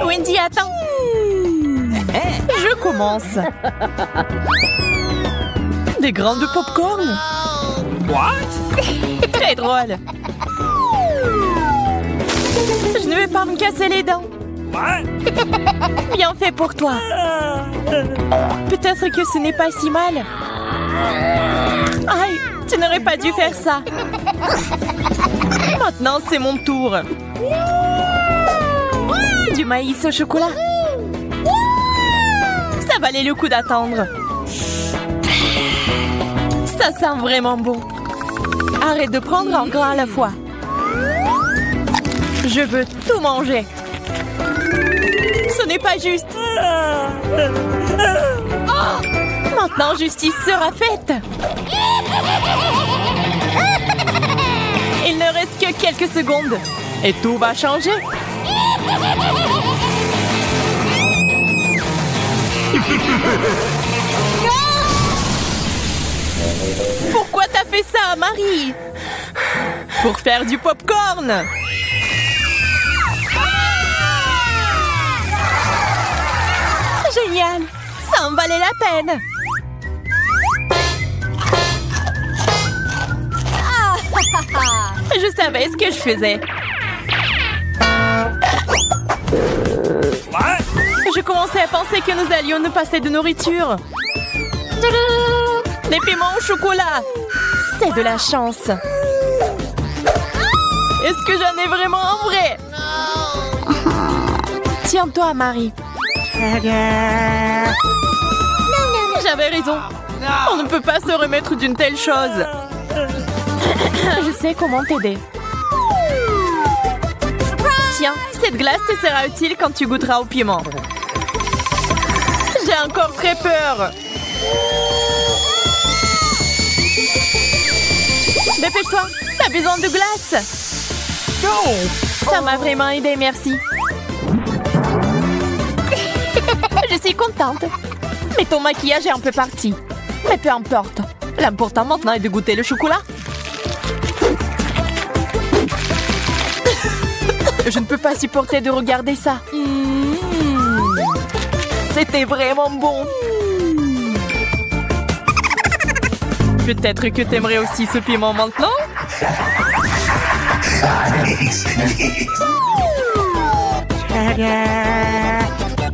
Wendy, attends. Je commence. Des grains de popcorn. What? Très drôle. Je ne vais pas me casser les dents. What? Bien fait pour toi. Peut-être que ce n'est pas si mal. Aïe, tu n'aurais pas dû faire ça. Maintenant, c'est mon tour. Du maïs au chocolat. Ça valait le coup d'attendre. Ça sent vraiment bon. Arrête de prendre un grain à la fois. Je veux tout manger. Ce n'est pas juste. Maintenant, justice sera faite. Il ne reste que quelques secondes. Et tout va changer. Pourquoi t'as fait ça, Marie? Pour faire du popcorn. Génial. Ça en valait la peine. Je savais ce que je faisais. What? Je commençais à penser que nous allions nous passer de nourriture. Des piments au chocolat. C'est de la chance. Est-ce que j'en ai vraiment un vrai? Tiens-toi, Marie. J'avais raison. On ne peut pas se remettre d'une telle chose. Je sais comment t'aider. Tiens, cette glace te sera utile quand tu goûteras au piment. J'ai encore très peur. Dépêche-toi, t'as besoin de glace. Ça m'a vraiment aidé, merci. Je suis contente. Mais ton maquillage est un peu parti. Mais peu importe. L'important maintenant est de goûter le chocolat. Je ne peux pas supporter de regarder ça. C'était vraiment bon. Peut-être que t'aimerais aussi ce piment maintenant?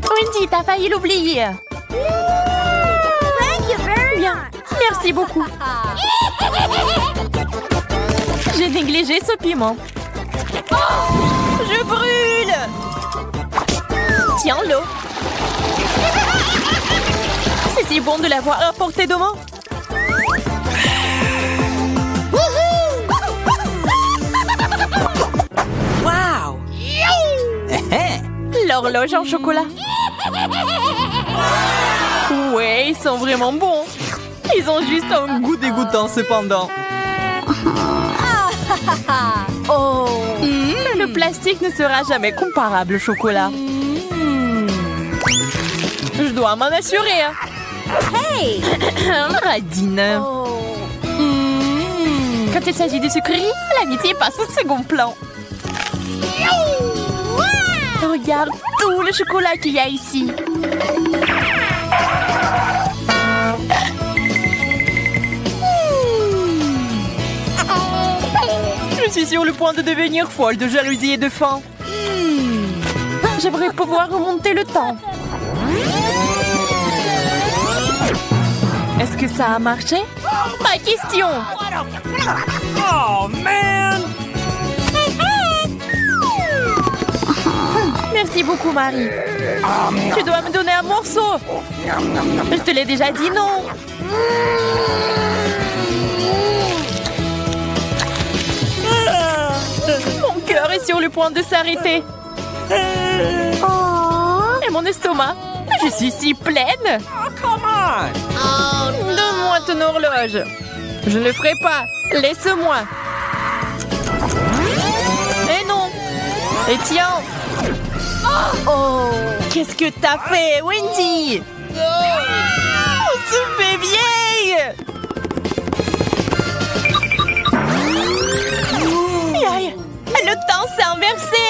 Wendy, t'as failli l'oublier. Bien, merci beaucoup. J'ai négligé ce piment. Je brûle! Tiens l'eau. C'est si bon de l'avoir à portée de main. Wow! L'horloge en chocolat. Ouais, ils sont vraiment bons. Ils ont juste un goût dégoûtant cependant. Oh! Le plastique ne sera jamais comparable au chocolat. Je dois m'en assurer. Hey! Radine. Quand il s'agit de sucreries, l'amitié passe au second plan. Regarde tout le chocolat qu'il y a ici. Je suis sur le point de devenir folle de jalousie et de faim. J'aimerais pouvoir remonter le temps. Est-ce que ça a marché? Pas question. Oh, man! Merci beaucoup, Marie. Tu dois me donner un morceau. Je te l'ai déjà dit, non? Mon cœur est sur le point de s'arrêter. Et mon estomac. Je suis si pleine. Oh, come on! Donne-moi ton horloge. Je ne le ferai pas. Laisse-moi. Et non. Et tiens. Oh, qu'est-ce que t'as fait, Wendy? On se fait vieille. Aïe, le temps s'est inversé.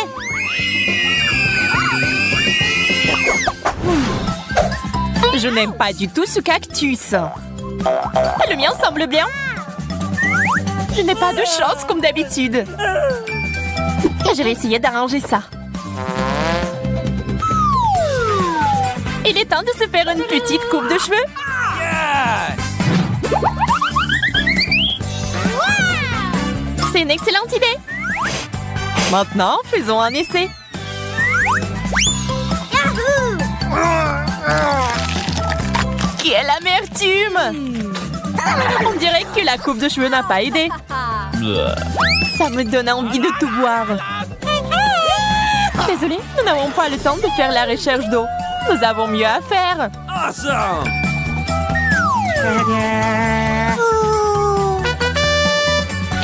Je n'aime pas du tout ce cactus. Le mien semble bien. Je n'ai pas de chance comme d'habitude. Je vais essayer d'arranger ça. Il est temps de se faire une petite coupe de cheveux. Yes! C'est une excellente idée. Maintenant, faisons un essai. Quelle amertume! On dirait que la coupe de cheveux n'a pas aidé. Ça me donne envie de tout boire. Désolée, nous n'avons pas le temps de faire la recherche d'eau. Nous avons mieux à faire. Awesome!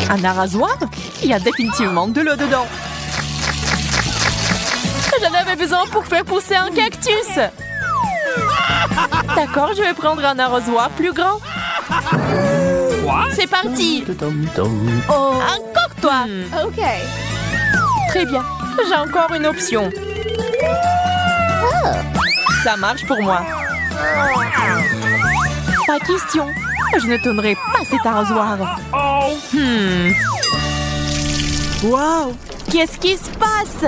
Un arrosoir? Il y a définitivement de l'eau dedans. J'en avais besoin pour faire pousser un cactus. D'accord, je vais prendre un arrosoir plus grand. What? C'est parti. Encore toi. OK. Très bien. J'ai encore une option. Ça marche pour moi. Pas question. Je ne tournerai pas cet arrosoir. Oh! Wow! Qu'est-ce qui se passe?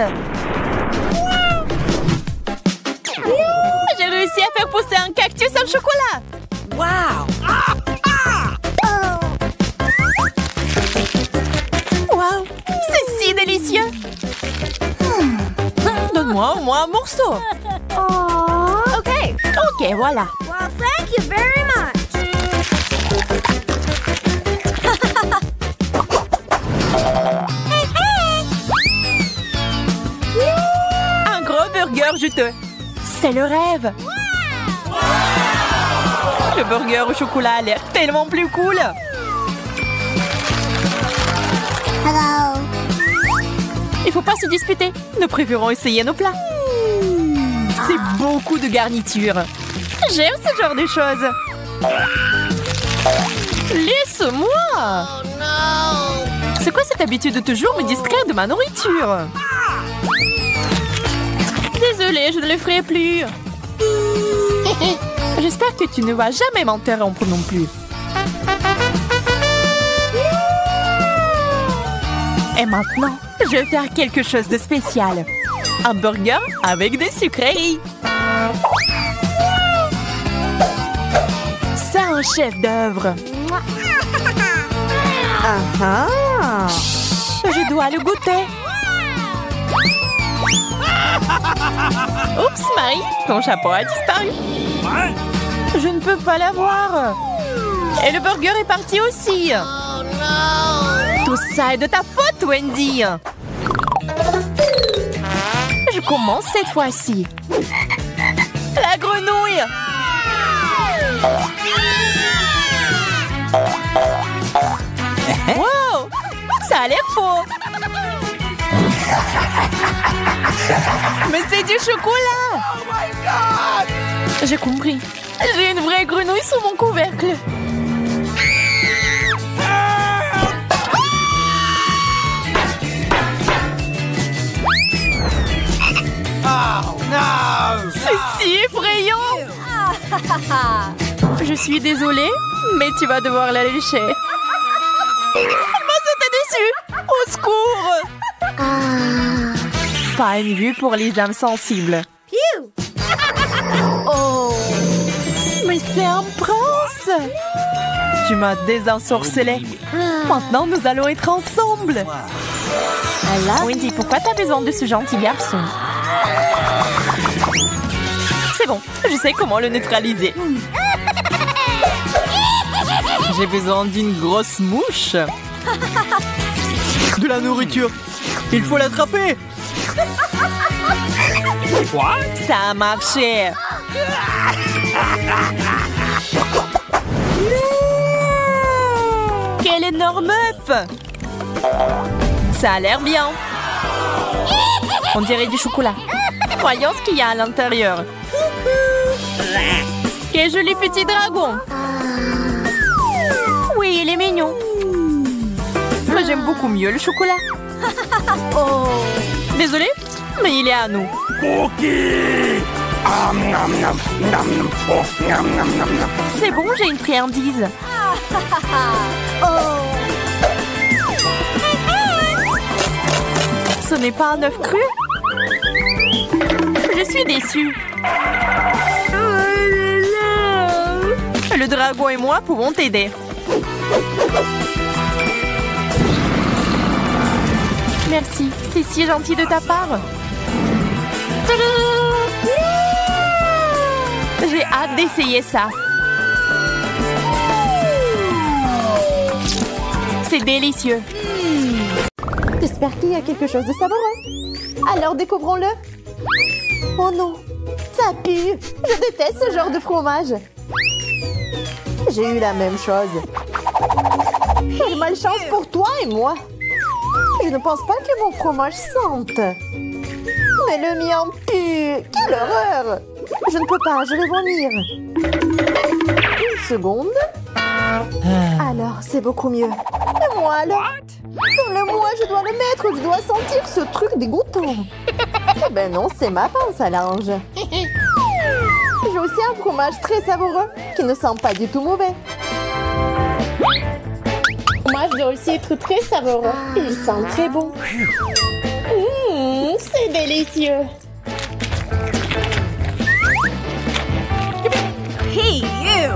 J'ai réussi à faire pousser un cactus au chocolat. Wow! Wow! C'est si délicieux. Donne-moi au moins un morceau. OK. Ok, voilà. Well, thank you very much. Un gros burger juteux. C'est le rêve. Le burger au chocolat a l'air tellement plus cool. Hello. Il faut pas se disputer. Nous préférons essayer nos plats. C'est beaucoup de garniture. J'aime ce genre de choses. Laisse-moi. C'est quoi cette habitude de toujours me distraire de ma nourriture? Désolée, je ne le ferai plus. J'espère que tu ne vas jamais m'interrompre non plus. Et maintenant, je vais faire quelque chose de spécial. Un burger avec des sucreries. C'est un chef-d'œuvre. Je dois le goûter. Oups, Marie, ton chapeau a disparu. What? Je ne peux pas l'avoir. Et le burger est parti aussi. Tout ça est de ta faute, Wendy. Je commence cette fois-ci. La grenouille. Wow, ça a l'air faux. Mais c'est du chocolat. Oh my God! J'ai compris. J'ai une vraie grenouille sous mon couvercle. Oh no! C'est si effrayant. Je suis désolée, mais tu vas devoir la lécher. Moi, c'était déçu. Au secours. Pas une vue pour les âmes sensibles. Phew. Mais c'est un prince. Tu m'as désensorcelé. Maintenant, nous allons être ensemble. Wendy, pourquoi t'as besoin de ce gentil garçon? C'est bon, je sais comment le neutraliser. J'ai besoin d'une grosse mouche. De la nourriture. Il faut l'attraper. Quoi? Ça a marché. Quel énorme œuf! Ça a l'air bien. On dirait du chocolat. Voyons ce qu'il y a à l'intérieur. Quel joli petit dragon. Oui, il est mignon. Mais j'aime beaucoup mieux le chocolat. Désolée, mais il est à nous. Cookie! C'est bon, j'ai une friandise. Ce n'est pas un œuf cru? Je suis déçue. Le dragon et moi pouvons t'aider. Merci, c'est si gentil de ta part. J'ai hâte d'essayer ça. C'est délicieux. J'espère qu'il y a quelque chose de savoureux. Alors découvrons-le. Oh non, ça pue. Je déteste ce genre de fromage. J'ai eu la même chose. Quelle malchance pour toi et moi. Je ne pense pas que mon fromage sente. Mais le mien pue. Quelle horreur. Je ne peux pas, je vais vomir. Une seconde. Alors, c'est beaucoup mieux. Et moi alors? Dans le moi, je dois le mettre. Je dois sentir ce truc dégoûtant. Eh ben non, c'est ma pince à linge. J'ai aussi un fromage très savoureux qui ne sent pas du tout mauvais. Le fromage doit aussi être très savoureux. Il sent très bon. C'est délicieux. Hey, you!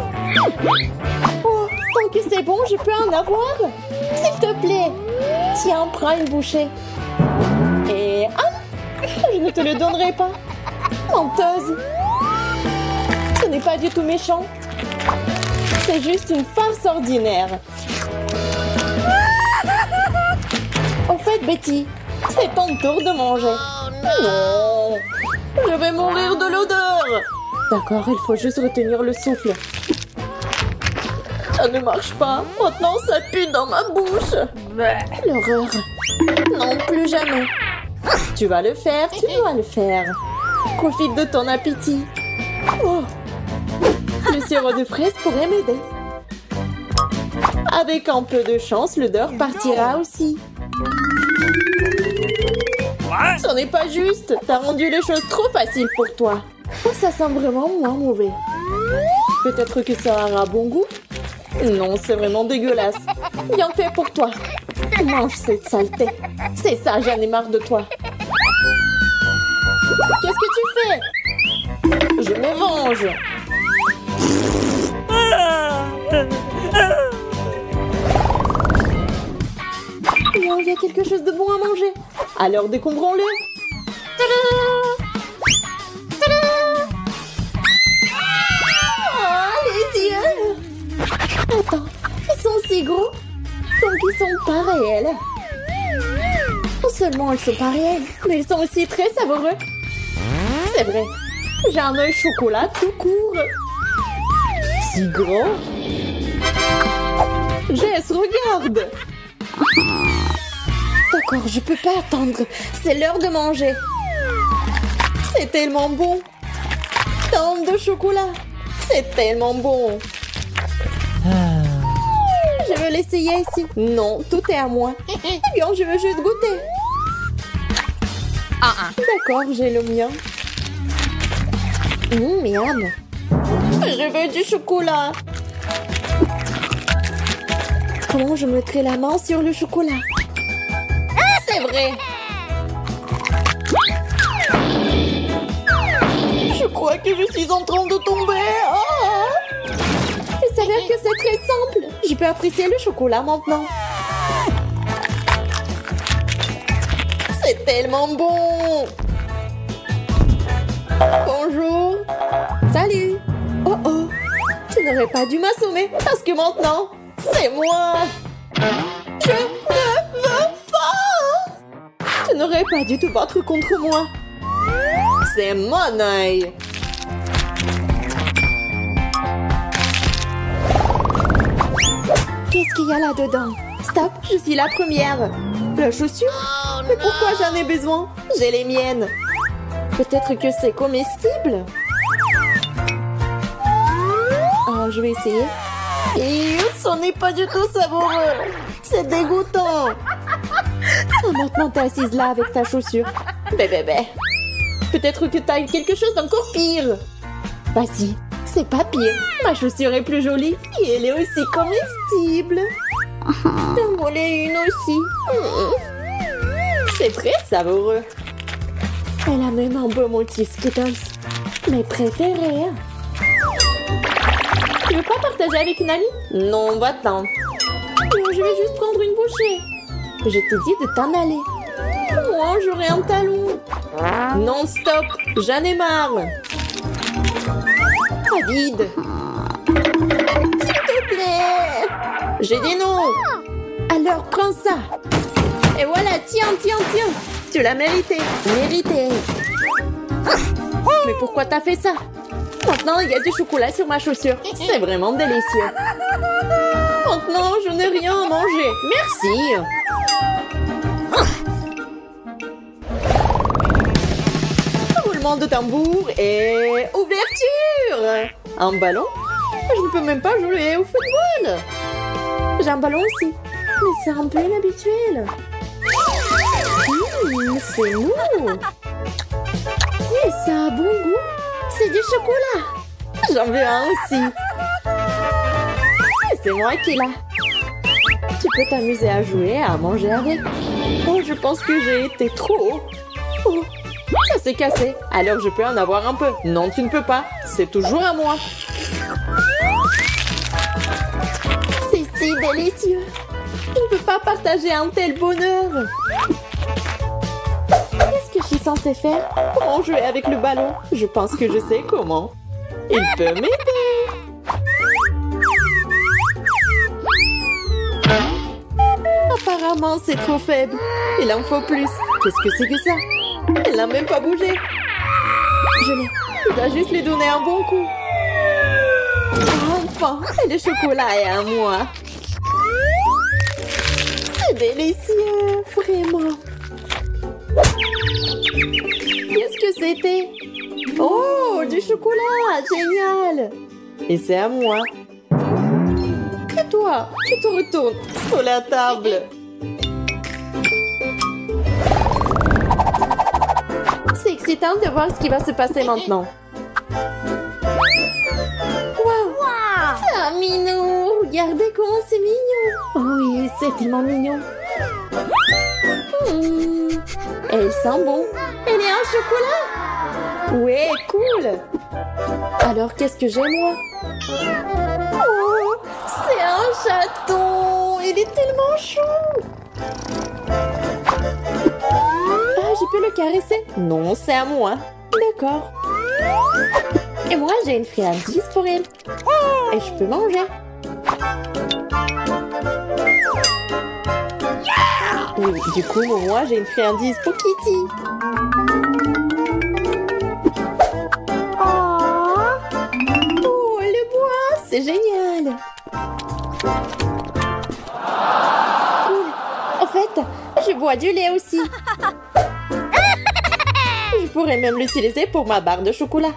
Oh, tant que c'est bon, je peux en avoir? S'il te plaît. Tiens, prends une bouchée. Et... Ah! Je ne te le donnerai pas. Menteuse. Ce n'est pas du tout méchant. C'est juste une farce ordinaire. Au fait, Betty, c'est ton tour de manger. Non! Je vais mourir de l'odeur. D'accord, il faut juste retenir le souffle. Ça ne marche pas. Maintenant, ça pue dans ma bouche. L'horreur. Non, plus jamais. Tu vas le faire, tu dois le faire. Profite de ton appétit. Oh. Le sirop de fraise pourrait m'aider. Avec un peu de chance, l'odeur partira aussi. Ce n'est pas juste. T'as rendu les choses trop faciles pour toi. Oh, ça sent vraiment moins mauvais. Peut-être que ça aura bon goût. Non, c'est vraiment dégueulasse. Bien fait pour toi. Mange cette saleté. C'est ça, j'en ai marre de toi. Qu'est-ce que tu fais? Je me venge. Oh, il y a quelque chose de bon à manger. Alors découvrons-le. Oh, les yeux. Attends, ils sont si gros. Donc ils sont pas réels. Non seulement ils sont pas réels, mais ils sont aussi très savoureux. C'est vrai. J'ai un œil chocolat tout court. Si grand. Jess, regarde. D'accord, je peux pas attendre. C'est l'heure de manger. C'est tellement bon. Tant de chocolat. C'est tellement bon. Je veux l'essayer ici. Non, tout est à moi. Eh bien, je veux juste goûter. D'accord, j'ai le mien. Miam. Je veux du chocolat. Comment je mettrai la main sur le chocolat? C'est vrai. Je crois que je suis en train de tomber. Oh! Il s'avère que c'est très simple. Je peux apprécier le chocolat maintenant. C'est tellement bon. Bonjour. Salut. Oh oh. Tu n'aurais pas dû m'assommer parce que maintenant, c'est moi. Je ne veux pas. Tu n'aurais pas dû te battre contre moi. C'est mon œil. Qu'est-ce qu'il y a là-dedans? Stop, je suis la première. La chaussure? Mais pourquoi j'en ai besoin? J'ai les miennes. Peut-être que c'est comestible? Oh, je vais essayer. Et ce n'est pas du tout savoureux. C'est dégoûtant. Oh, maintenant, t'es assise là avec ta chaussure. Bébé. Peut-être que t'as quelque chose d'encore pire. Vas-y, c'est pas pire. Ma chaussure est plus jolie et elle est aussi comestible. J'en voulais une aussi. C'est très savoureux. Elle a même un beau motif Skittles. Mes préférés. Tu veux pas partager avec une amie? Non, va-t'en. Je vais juste prendre une bouchée. Je t'ai dit de t'en aller. Moi, j'aurai un talon. Non, stop. J'en ai marre. David. S'il te plaît. J'ai des noms. Alors, prends ça. Et voilà, tiens. Tu l'as mérité. Mais pourquoi t'as fait ça? Maintenant, il y a du chocolat sur ma chaussure. C'est vraiment délicieux. Maintenant, je n'ai rien à manger. Merci. Roulement de tambour et ouverture. Un ballon? Je ne peux même pas jouer au football. J'ai un ballon aussi. Mais c'est un peu inhabituel. C'est mou. Et ça a bon goût. C'est du chocolat. J'en veux un aussi. Et c'est moi qui l'ai. Tu peux t'amuser à jouer et à manger avec. Oh, je pense que j'ai été trop haut. Oh, ça s'est cassé. Alors je peux en avoir un peu. Non, tu ne peux pas. C'est toujours à moi. C'est si délicieux. Je ne peux pas partager un tel bonheur. Qu'est-ce que je suis censée faire? Comment jouer avec le ballon? Je pense que je sais comment. Il peut m'aider. Apparemment, c'est trop faible. Il en faut plus. Qu'est-ce que c'est que ça? Elle n'a même pas bougé. Je l'ai. Il doit juste lui donner un bon coup. Enfin, le chocolat est à moi. C'est délicieux, vraiment. Qu'est-ce que c'était? Oh, du chocolat, génial. Et c'est à moi. Et toi, tu te retournes sur la table. C'est excitant de voir ce qui va se passer maintenant. Wow. C'est un minou. Regardez comment c'est mignon. Oh oui, c'est tellement mignon. Elle sent bon. Elle est en chocolat. Ouais, cool. Alors, qu'est-ce que j'ai, moi? Oh, c'est un chaton. Il est tellement chou. Ah, je peux le caresser? Non, c'est à moi. D'accord. Et moi, j'ai une friandise pour elle. Et je peux manger. Oui, du coup, moi, j'ai une friandise pour Kitty. Oh, le bois, c'est génial. Cool. En fait, je bois du lait aussi. Je pourrais même l'utiliser pour ma barre de chocolat.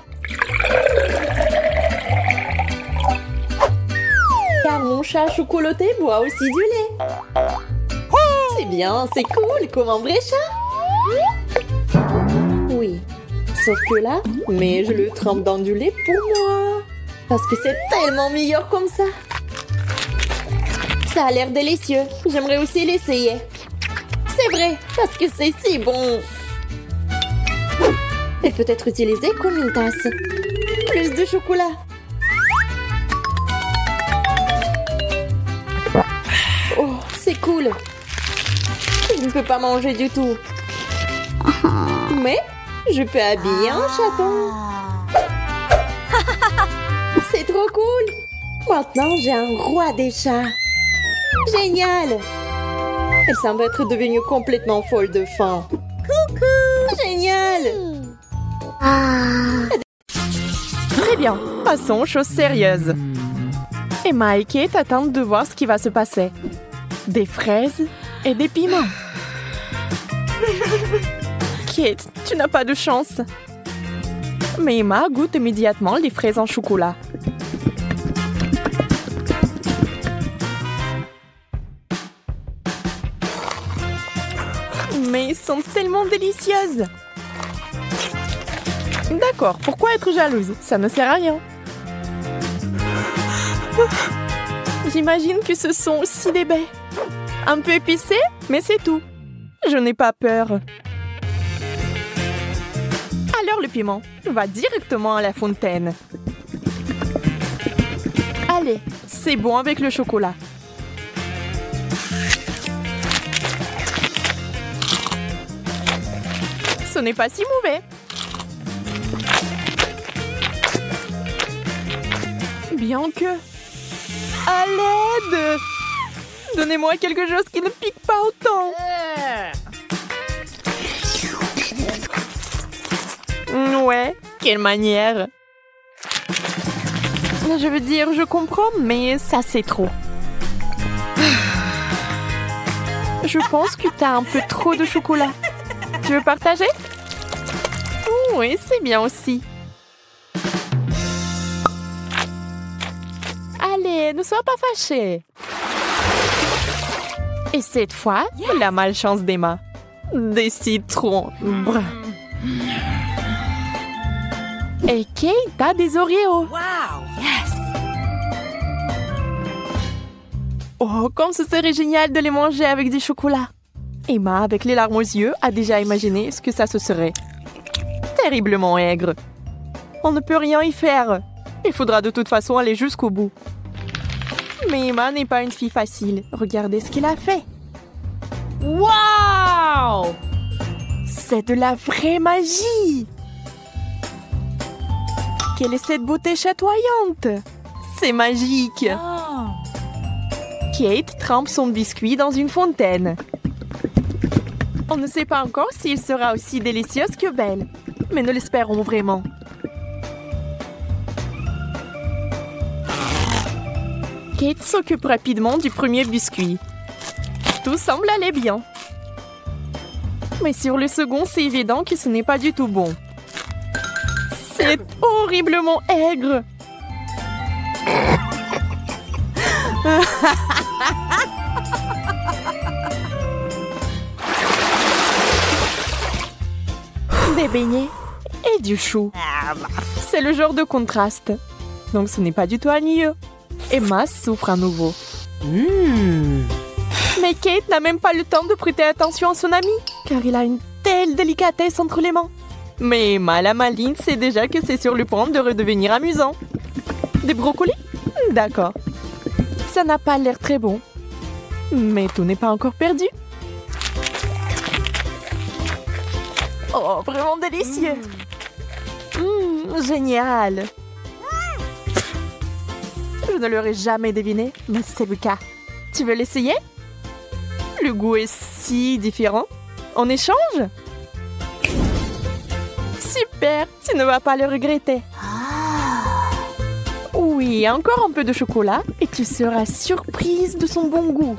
Car mon chat chocolaté boit aussi du lait. C'est bien, c'est cool, comme un vrai chat. Oui, sauf que là, mais je le trempe dans du lait pour moi. Parce que c'est tellement meilleur comme ça. Ça a l'air délicieux. J'aimerais aussi l'essayer. C'est vrai, parce que c'est si bon. Elle peut être utilisée comme une tasse. Plus de chocolat. Oh, c'est cool. Je ne peux pas manger du tout. Mais je peux habiller un chaton. C'est trop cool. Maintenant, j'ai un roi des chats. Génial. Elle semble être devenue complètement folle de faim. Coucou. Génial. Très bien, passons aux choses sérieuses. Emma et Kate attendent de voir ce qui va se passer. Des fraises et des piments. Kate, tu n'as pas de chance. Mais Emma goûte immédiatement les fraises en chocolat. Mais elles sont tellement délicieuses. D'accord, pourquoi être jalouse? Ça ne sert à rien. J'imagine que ce sont aussi des baies. Un peu épicé, mais c'est tout. Je n'ai pas peur. Alors le piment va directement à la fontaine. Allez, c'est bon avec le chocolat. Ce n'est pas si mauvais. Bien que... À l'aide! Donnez-moi quelque chose qui ne pique pas autant. Ouais, quelle manière. Je veux dire, je comprends, mais ça c'est trop. Je pense que t'as un peu trop de chocolat. Tu veux partager? Oui, c'est bien aussi. Allez, ne sois pas fâchée. Et cette fois, la malchance d'Emma. Des citrons. Brr. Et Kate a des Oreos. Wow! Yes! Oh, comme ce serait génial de les manger avec du chocolat. Emma, avec les larmes aux yeux, a déjà imaginé ce que ça se serait. Terriblement aigre. On ne peut rien y faire. Il faudra de toute façon aller jusqu'au bout. Mais Emma n'est pas une fille facile. Regardez ce qu'il a fait. Wow! C'est de la vraie magie! Quelle est cette beauté chatoyante? C'est magique! Oh. Kate trempe son biscuit dans une fontaine. On ne sait pas encore s'il sera aussi délicieux que belle, mais nous l'espérons vraiment. Kate s'occupe rapidement du premier biscuit. Tout semble aller bien. Mais sur le second, c'est évident que ce n'est pas du tout bon. C'est horriblement aigre. Des beignets et du chou. C'est le genre de contraste. Donc ce n'est pas du tout ennuyeux. Emma souffre à nouveau. Mais Kate n'a même pas le temps de prêter attention à son ami, car il a une telle délicatesse entre les mains. Mais Emma, la maligne, sait déjà que c'est sur le point de redevenir amusant. Des brocolis? D'accord. Ça n'a pas l'air très bon. Mais tout n'est pas encore perdu. Oh, vraiment délicieux. Génial. Je ne l'aurais jamais deviné, mais c'est le cas. Tu veux l'essayer? Le goût est si différent. On échange? Super, tu ne vas pas le regretter. Oui, encore un peu de chocolat et tu seras surprise de son bon goût.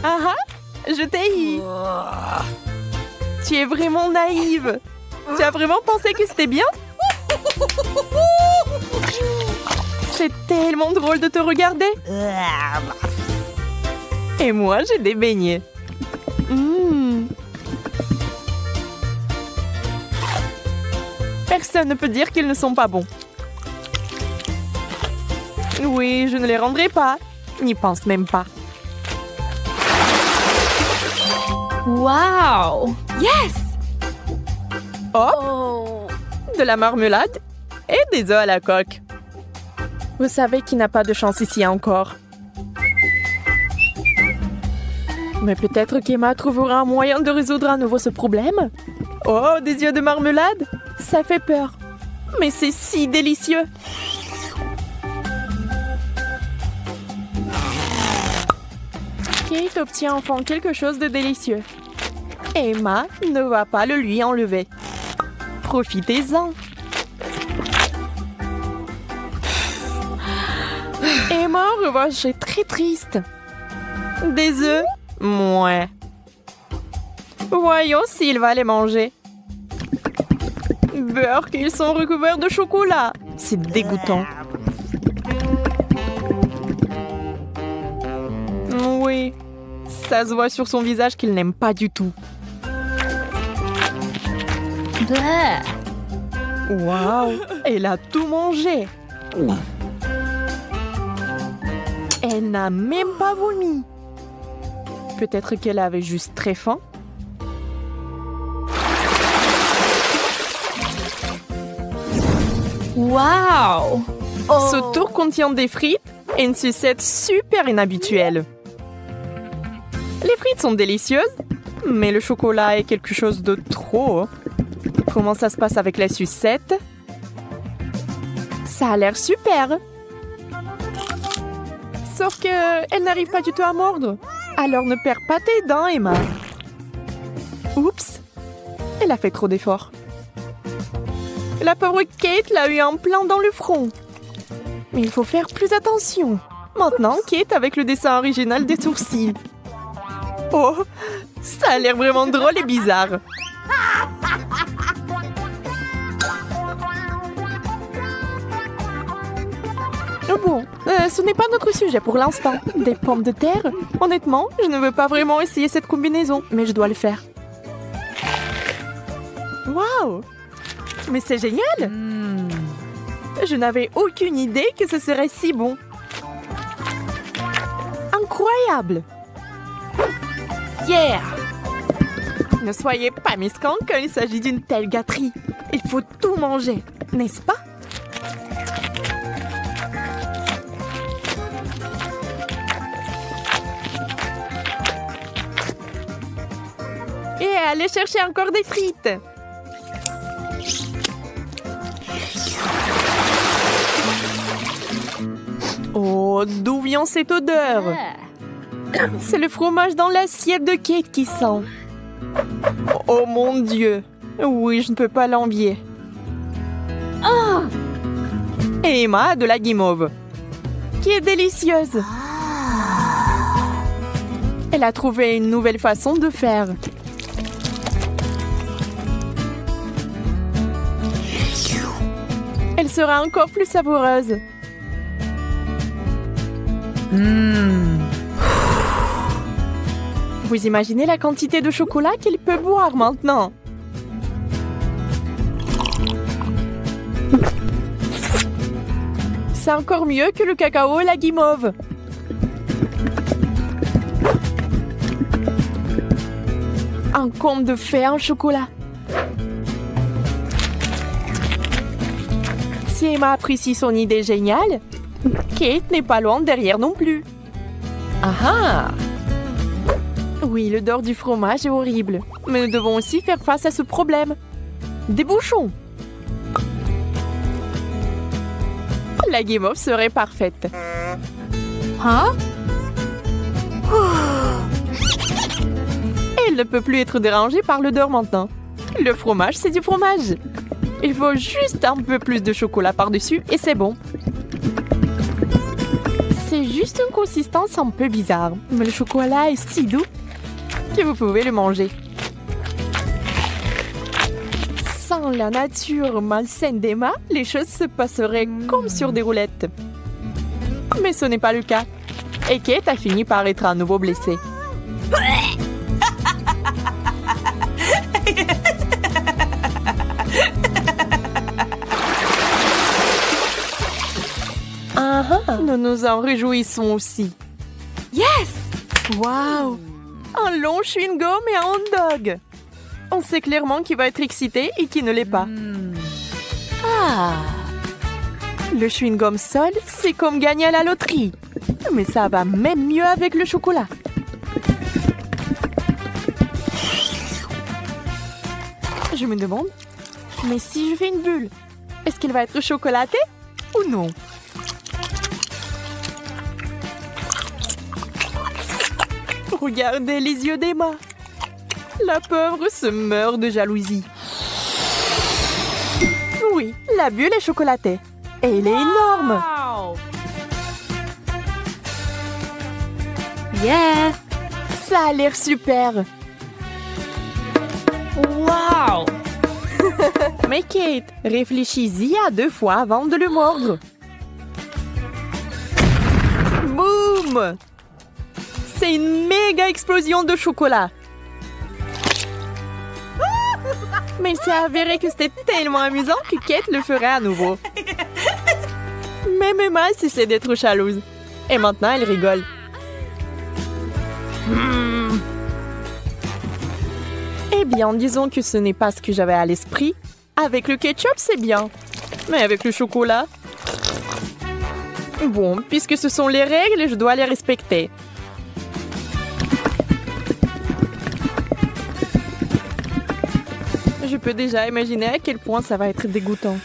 Ah ah, je t'ai eu. Tu es vraiment naïve. Tu as vraiment pensé que c'était bien? C'est tellement drôle de te regarder. Et moi, j'ai des beignets. Personne ne peut dire qu'ils ne sont pas bons. Oui, je ne les rendrai pas. N'y pense même pas. Wow! Yes! Hop! Oh! De la marmelade et des œufs à la coque. Vous savez qu'il n'a pas de chance ici encore. Mais peut-être qu'Emma trouvera un moyen de résoudre à nouveau ce problème. Oh, des œufs de marmelade? Ça fait peur. Mais c'est si délicieux. Kate obtient enfin quelque chose de délicieux. Emma ne va pas le lui enlever. Profitez-en. Emma, en revanche, est très triste. Des œufs? Mouais. Voyons s'il va les manger. Beurre qu'ils sont recouverts de chocolat. C'est dégoûtant. Ça se voit sur son visage qu'il n'aime pas du tout. Bleh. Waouh! Elle a tout mangé! Elle n'a même pas vomi! Peut-être qu'elle avait juste très faim? Wow! Ce tour contient des frites et une sucette super inhabituelle. Les frites sont délicieuses, mais le chocolat est quelque chose de trop. Comment ça se passe avec la sucette? Ça a l'air super! Sauf que elle n'arrive pas du tout à mordre. Alors ne perds pas tes dents, Emma. Oups! Elle a fait trop d'efforts. La pauvre Kate l'a eu en plein dans le front. Mais il faut faire plus attention. Maintenant, Kate avec le dessin original des sourcils. Oh, ça a l'air vraiment drôle et bizarre. Bon, ce n'est pas notre sujet pour l'instant. Des pommes de terre? Honnêtement, je ne veux pas vraiment essayer cette combinaison, mais je dois le faire. Waouh! Mais c'est génial! Je n'avais aucune idée que ce serait si bon. Incroyable! Yeah! Ne soyez pas mesquins quand il s'agit d'une telle gâterie. Il faut tout manger, n'est-ce pas? Et allez chercher encore des frites. Oh, d'où vient cette odeur? C'est le fromage dans l'assiette de Kate qui sent. Oh mon Dieu. Oui, je ne peux pas l'envier. Ah! Et Emma a de la guimauve, qui est délicieuse. Elle a trouvé une nouvelle façon de faire. Elle sera encore plus savoureuse. Vous imaginez la quantité de chocolat qu'elle peut boire maintenant? C'est encore mieux que le cacao et la guimauve. Un conte de fées en chocolat. Si Emma apprécie son idée géniale, Kate n'est pas loin derrière non plus. Ah ah! Oui, l'odeur du fromage est horrible. Mais nous devons aussi faire face à ce problème. Des bouchons! La guimauve serait parfaite. Hein? Elle ne peut plus être dérangée par l'odeur maintenant. Le fromage, c'est du fromage. Il faut juste un peu plus de chocolat par-dessus et c'est bon. C'est juste une consistance un peu bizarre. Mais le chocolat est si doux que vous pouvez le manger. Sans la nature malsaine d'Emma, les choses se passeraient comme sur des roulettes. Mais ce n'est pas le cas. Et Kate a fini par être à nouveau blessée. Nous nous en réjouissons aussi. Yes! Waouh! Un long chewing-gum et un hot dog. On sait clairement qui va être excité et qui ne l'est pas. Ah! Le chewing-gum seul, c'est comme gagner à la loterie. Mais ça va même mieux avec le chocolat. Je me demande, mais si je fais une bulle, est-ce qu'elle va être chocolatée ou non? Regardez les yeux d'Emma. La pauvre se meurt de jalousie. Oui, la bulle est chocolatée. Et elle est énorme. Yeah! Ça a l'air super. Wow! Mais Kate, réfléchis-y à 2 fois avant de le mordre. Boum! C'est une méga explosion de chocolat. Mais il s'est avéré que c'était tellement amusant que Kate le ferait à nouveau. Même Emma cessait d'être jalouse. Et maintenant, elle rigole. Eh bien, disons que ce n'est pas ce que j'avais à l'esprit. Avec le ketchup, c'est bien. Mais avec le chocolat... Bon, puisque ce sont les règles, je dois les respecter. Je peux déjà imaginer à quel point ça va être dégoûtant.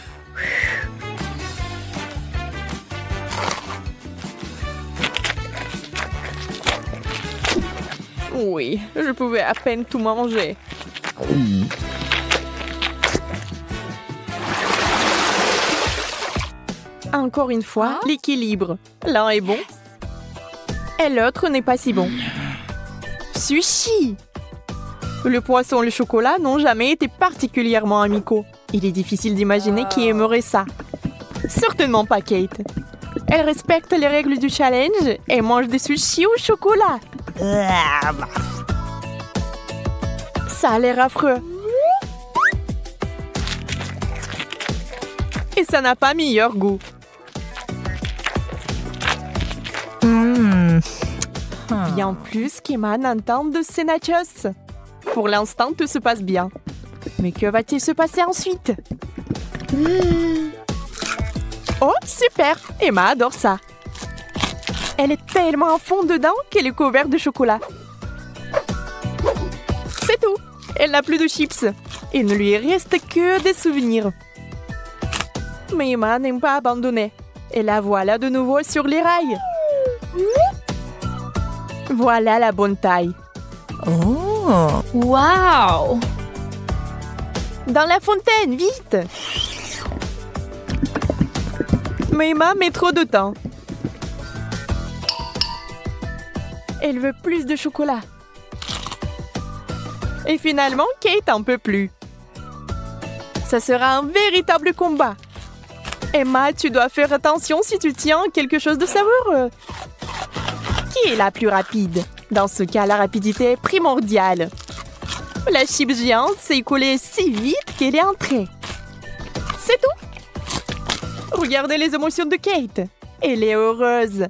Oui, je pouvais à peine tout manger. Encore une fois, l'équilibre. L'un est bon et l'autre n'est pas si bon. Sushi! Le poisson et le chocolat n'ont jamais été particulièrement amicaux. Il est difficile d'imaginer qui aimerait ça. Certainement pas Kate. Elle respecte les règles du challenge et mange des sushis au chocolat. Ça a l'air affreux. Et ça n'a pas meilleur goût. Bien plus qu'Emma n'entende de ces nachos. Pour l'instant, tout se passe bien. Mais que va-t-il se passer ensuite? Oh, super! Emma adore ça. Elle est tellement à fond dedans qu'elle est couverte de chocolat. C'est tout. Elle n'a plus de chips. Il ne lui reste que des souvenirs. Mais Emma n'aime pas abandonner. Et la voilà de nouveau sur les rails. Voilà la bonne taille. Oh! Wow! Dans la fontaine, vite! Mais Emma met trop de temps. Elle veut plus de chocolat. Et finalement, Kate en peut plus. Ça sera un véritable combat. Emma, tu dois faire attention si tu tiens quelque chose de savoureux. Qui est la plus rapide? Dans ce cas, la rapidité est primordiale. La chips géante s'est écoulée si vite qu'elle est entrée. C'est tout. Regardez les émotions de Kate. Elle est heureuse.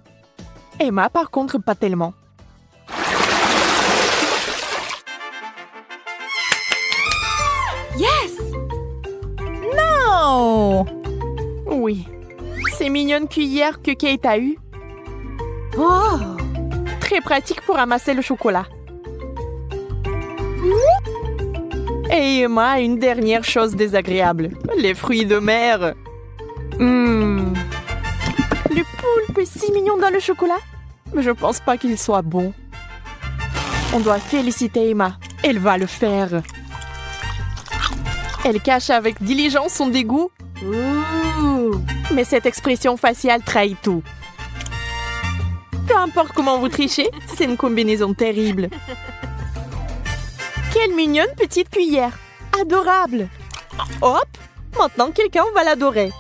Emma, par contre, pas tellement. Yes! Non! Oui. Ces mignonnes cuillères que Kate a eues. Oh! Très pratique pour ramasser le chocolat. Et Emma a une dernière chose désagréable. Les fruits de mer. Le poulpe est si mignon dans le chocolat. Mais je pense pas qu'il soit bon. On doit féliciter Emma. Elle va le faire. Elle cache avec diligence son dégoût. Mais cette expression faciale trahit tout. Peu importe comment vous trichez, c'est une combinaison terrible. Quelle mignonne petite cuillère. Adorable. Hop, maintenant quelqu'un va l'adorer.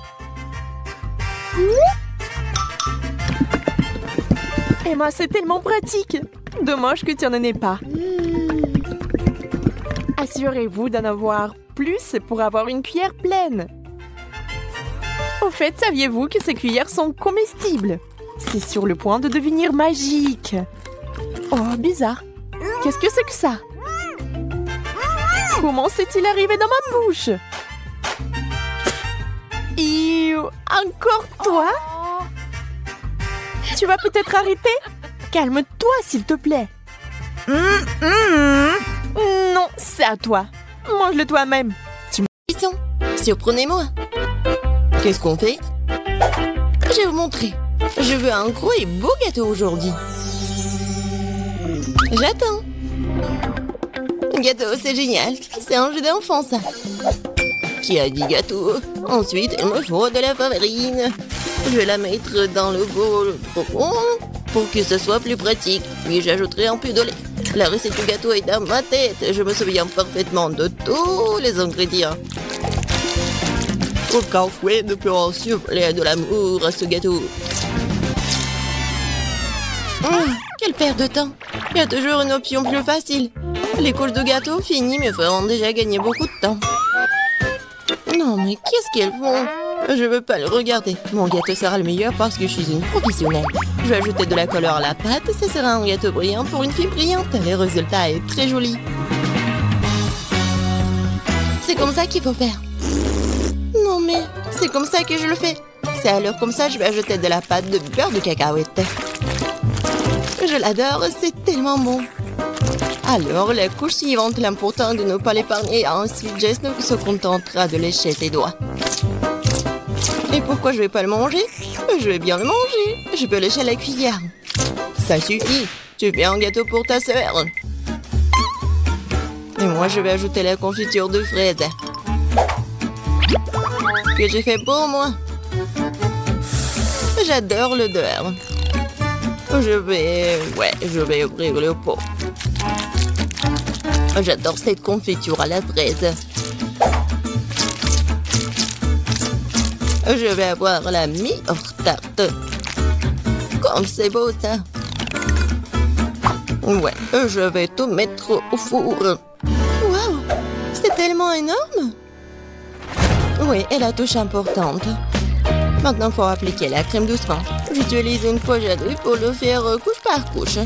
Emma, c'est tellement pratique. Dommage que tu n'en aies pas. Assurez-vous d'en avoir plus pour avoir une cuillère pleine. Au fait, saviez-vous que ces cuillères sont comestibles? C'est sur le point de devenir magique. Oh, bizarre. Qu'est-ce que c'est que ça? Comment s'est-il arrivé dans ma bouche? Encore toi? Tu vas peut-être arrêter? Calme-toi, s'il te plaît. Non, c'est à toi. Mange-le toi-même. Surprenez-moi. Qu'est-ce qu'on fait? Je vais vous montrer. Je veux un gros et beau gâteau aujourd'hui. J'attends. Gâteau, c'est génial. C'est un jeu d'enfant, ça. Qui a dit gâteau? Ensuite, il me faut de la farine. Je vais la mettre dans le bol profond pour que ce soit plus pratique. Puis j'ajouterai un peu de lait. La recette du gâteau est dans ma tête. Je me souviens parfaitement de tous les ingrédients. Aucun fouet ne peut en souffler de l'amour à ce gâteau. Quelle perte de temps. Il y a toujours une option plus facile. Les couches de gâteau finies me feront déjà gagner beaucoup de temps. Non, mais qu'est-ce qu'elles font? Je veux pas le regarder. Mon gâteau sera le meilleur parce que je suis une professionnelle. Je vais ajouter de la couleur à la pâte. Ce sera un gâteau brillant pour une fille brillante. Le résultat est très joli. C'est comme ça qu'il faut faire. Non, mais c'est comme ça que je le fais. C'est alors comme ça, je vais ajouter de la pâte de beurre de cacahuète. Je l'adore, c'est tellement bon. Alors, la couche suivante, l'important de ne pas l'épargner. Ensuite, Jess se contentera de lécher ses doigts. Et pourquoi je vais pas le manger? Je vais bien le manger. Je peux lécher la cuillère. Ça suffit. Tu fais un gâteau pour ta sœur. Et moi, je vais ajouter la confiture de fraises. Que j'ai fait pour moi. J'adore l'odeur. Je vais ouvrir le pot. J'adore cette confiture à la fraise. Je vais avoir la meilleure tarte. Comme c'est beau ça. Ouais, je vais tout mettre au four. Waouh, c'est tellement énorme. Oui, et la touche importante. Maintenant, il faut appliquer la crème doucement. J'utilise une pochette pour le faire couche par couche.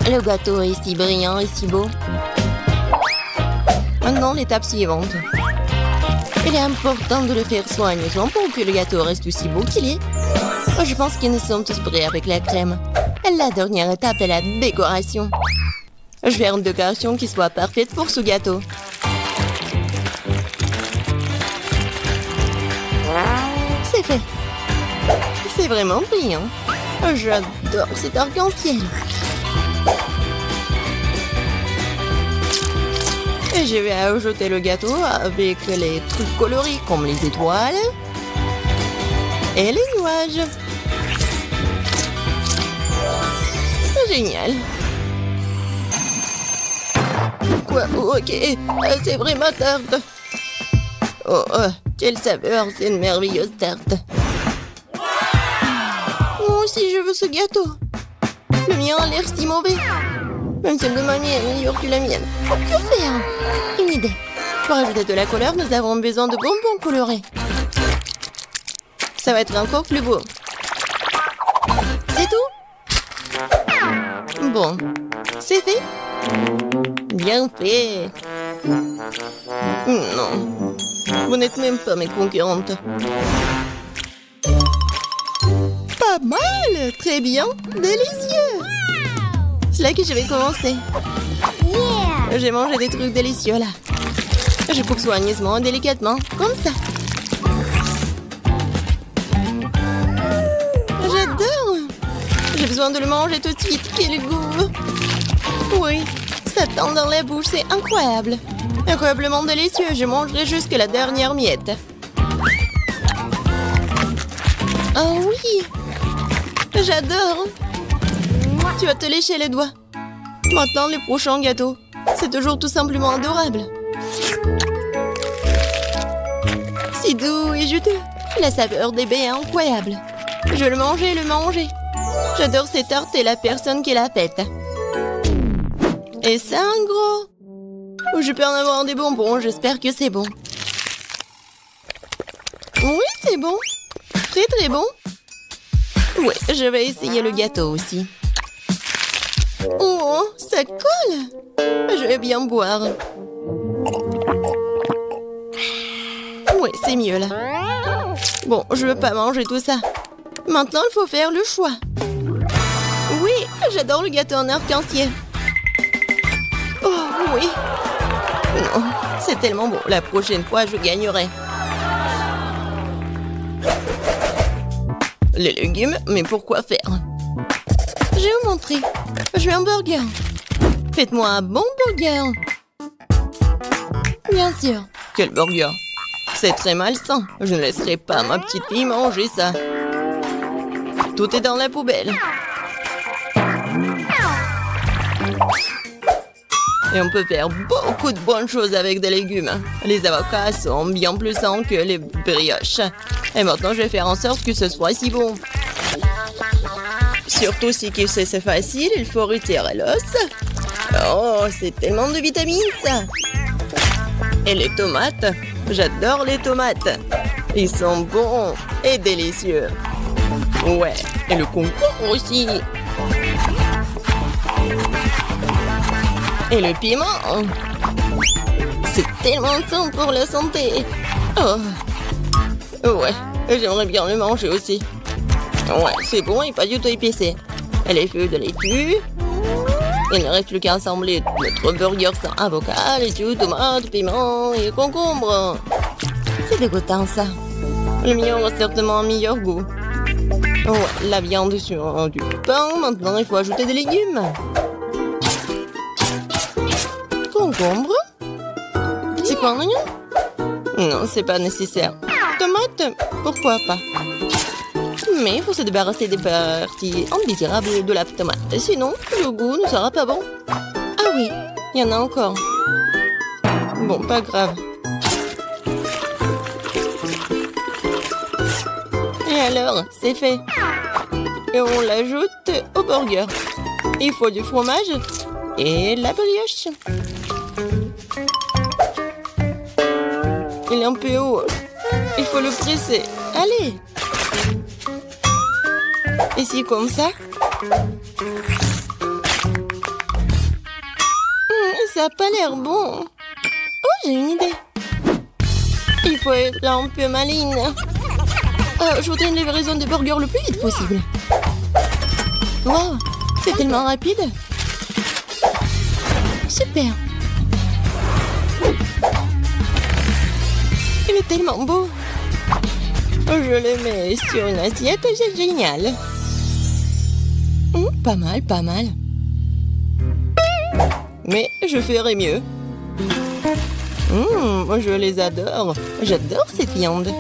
Le gâteau est si brillant et si beau. Maintenant, l'étape suivante. Il est important de le faire soigneusement pour que le gâteau reste aussi beau qu'il est. Je pense que nous sommes tous prêts avec la crème. La dernière étape est la décoration. Je vais faire une décoration qui soit parfaite pour ce gâteau. C'est fait. C'est vraiment brillant. J'adore cet arc-en-ciel. Et je vais ajouter le gâteau avec les trucs colorés comme les étoiles et les nuages. Génial. Quoi? Ok, c'est vraiment tarte. Oh, quelle saveur, c'est une merveilleuse tarte. Moi aussi, je veux ce gâteau. Le mien a l'air si mauvais. Même si le mien est meilleur que la mienne. Que faire? Une idée. Pour ajouter de la couleur, nous avons besoin de bonbons colorés. Ça va être encore plus beau. C'est tout? Bon, c'est fait. Bien fait. Non, vous n'êtes même pas mes concurrentes. Pas mal, très bien, délicieux. C'est là que je vais commencer. J'ai mangé des trucs délicieux là. Je coupe soigneusement, délicatement, comme ça. J'adore. J'ai besoin de le manger tout de suite. Quel goût. Oui, ça tend dans la bouche, c'est incroyable. Incroyablement délicieux, je mangerai jusqu'à la dernière miette. Oh oui. J'adore. Tu vas te lécher les doigts. Maintenant, le prochain gâteau. C'est toujours tout simplement adorable. Si doux et juteux. La saveur des baies est incroyable. Je le mangeais, le manger. J'adore ces tartes et la personne qui la pète. Et c'est un gros. Je peux en avoir des bonbons, j'espère que c'est bon. Oui, c'est bon. Très très bon. Ouais, je vais essayer le gâteau aussi. Oh, ça colle. Je vais bien boire. Oui, c'est mieux là. Bon, je veux pas manger tout ça. Maintenant, il faut faire le choix. Oui, j'adore le gâteau en arc-en-ciel. Oh, oui. Non, c'est tellement bon. La prochaine fois, je gagnerai. Les légumes, mais pourquoi faire? Je vais vous montrer. Je veux un burger. Faites-moi un bon burger. Bien sûr. Quel burger? C'est très malsain. Je ne laisserai pas ma petite fille manger ça. Tout est dans la poubelle. Et on peut faire beaucoup de bonnes choses avec des légumes. Les avocats sont bien plus sains que les brioches. Et maintenant, je vais faire en sorte que ce soit si bon. Surtout si que c'est facile, il faut retirer l'os. Oh, c'est tellement de vitamines, ça. Et les tomates, j'adore les tomates. Ils sont bons et délicieux. Ouais, et le concombre aussi. Et le piment. C'est tellement sain pour la santé. Oh. Ouais, j'aimerais bien le manger aussi. Ouais, c'est bon et pas du tout épicé. Et les feuilles de laitue. Il ne reste plus qu'à assembler notre burger sans avocat, laitue, tomate, piment et concombre. C'est dégoûtant, ça. Le mien aura certainement un meilleur goût. Ouais, la viande sur du pain. Maintenant, il faut ajouter des légumes. Concombre? C'est quoi un oignon? Non, c'est pas nécessaire. Tomate? Pourquoi pas? Mais il faut se débarrasser des parties indésirables de la tomate. Sinon, le goût ne sera pas bon. Ah oui, il y en a encore. Bon, pas grave. Et alors, c'est fait. Et on l'ajoute au burger. Il faut du fromage et la brioche. Il est un peu haut. Il faut le presser. Allez! Ici, comme ça. Ça n'a pas l'air bon. Oh, j'ai une idée. Il faut être un peu maligne. Je voudrais une livraison de burger le plus vite possible. Wow, c'est tellement rapide. Super. Il est tellement beau. Je le mets sur une assiette et c'est génial. Pas mal, pas mal. Mais je ferai mieux. Je les adore. J'adore cette viande.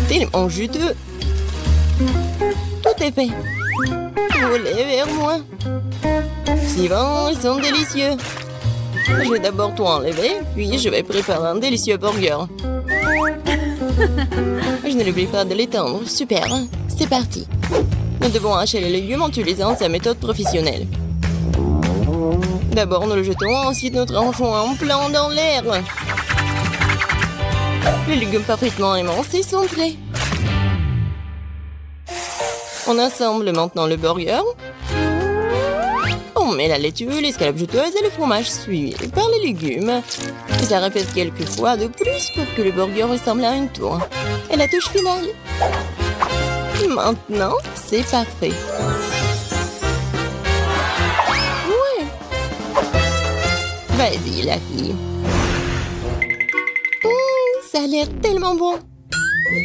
Tellement juteux. Tout est fait. Roulez vers moi. Suivant, ils sont délicieux. Je vais d'abord tout enlever, puis je vais préparer un délicieux burger. Je ne l'oublie pas de l'étendre. Super, c'est parti. Nous devons hacher les légumes en utilisant sa méthode professionnelle. D'abord, nous le jetons, ensuite nous tranchons un plan dans l'air. Les légumes parfaitement émincés sont prêts. On assemble maintenant le burger. On met la laitue, l'escalope juteuse et le fromage suivi par les légumes. Et ça répète quelques fois de plus pour que le burger ressemble à une tour. Et la touche finale. Maintenant, c'est parfait. Ouais. Vas-y, la fille. Ça a l'air tellement bon.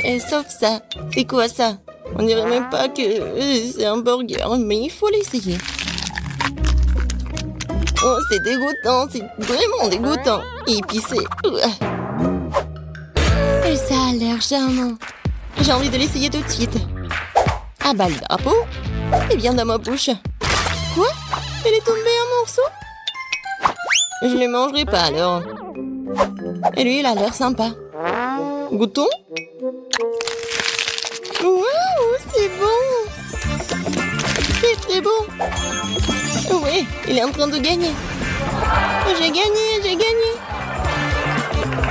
Et sauf ça. C'est quoi ça? On dirait même pas que c'est un burger, mais il faut l'essayer. Oh, c'est dégoûtant, c'est vraiment dégoûtant. Épicé. Et ça a l'air charmant. J'ai envie de l'essayer tout de suite. Ah bah le drapeau. Et bien dans ma bouche. Quoi? Elle est tombée en morceaux? Je ne le mangerai pas alors. Et lui, il a l'air sympa. Goûtons? Waouh, c'est bon! C'est très bon! Oui, il est en train de gagner. J'ai gagné, j'ai gagné!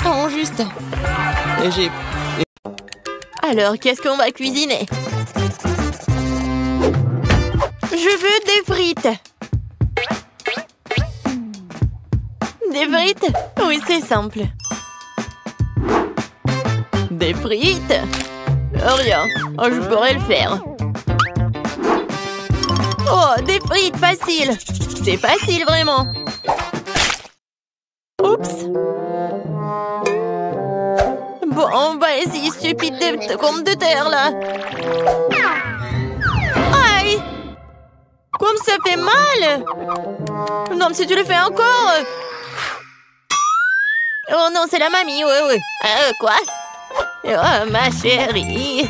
Oh, juste. J'ai... Alors, qu'est-ce qu'on va cuisiner? Je veux des frites. Des frites? Oui, c'est simple. Des frites? Rien, je pourrais le faire. Oh, des frites, facile. C'est facile, vraiment. Oups. Bon, vas-y, stupide de pommes de terre, là. Aïe! Comme ça fait mal! Non, mais si tu le fais encore... Oh non, c'est la mamie, oui. Quoi? Oh, ma chérie.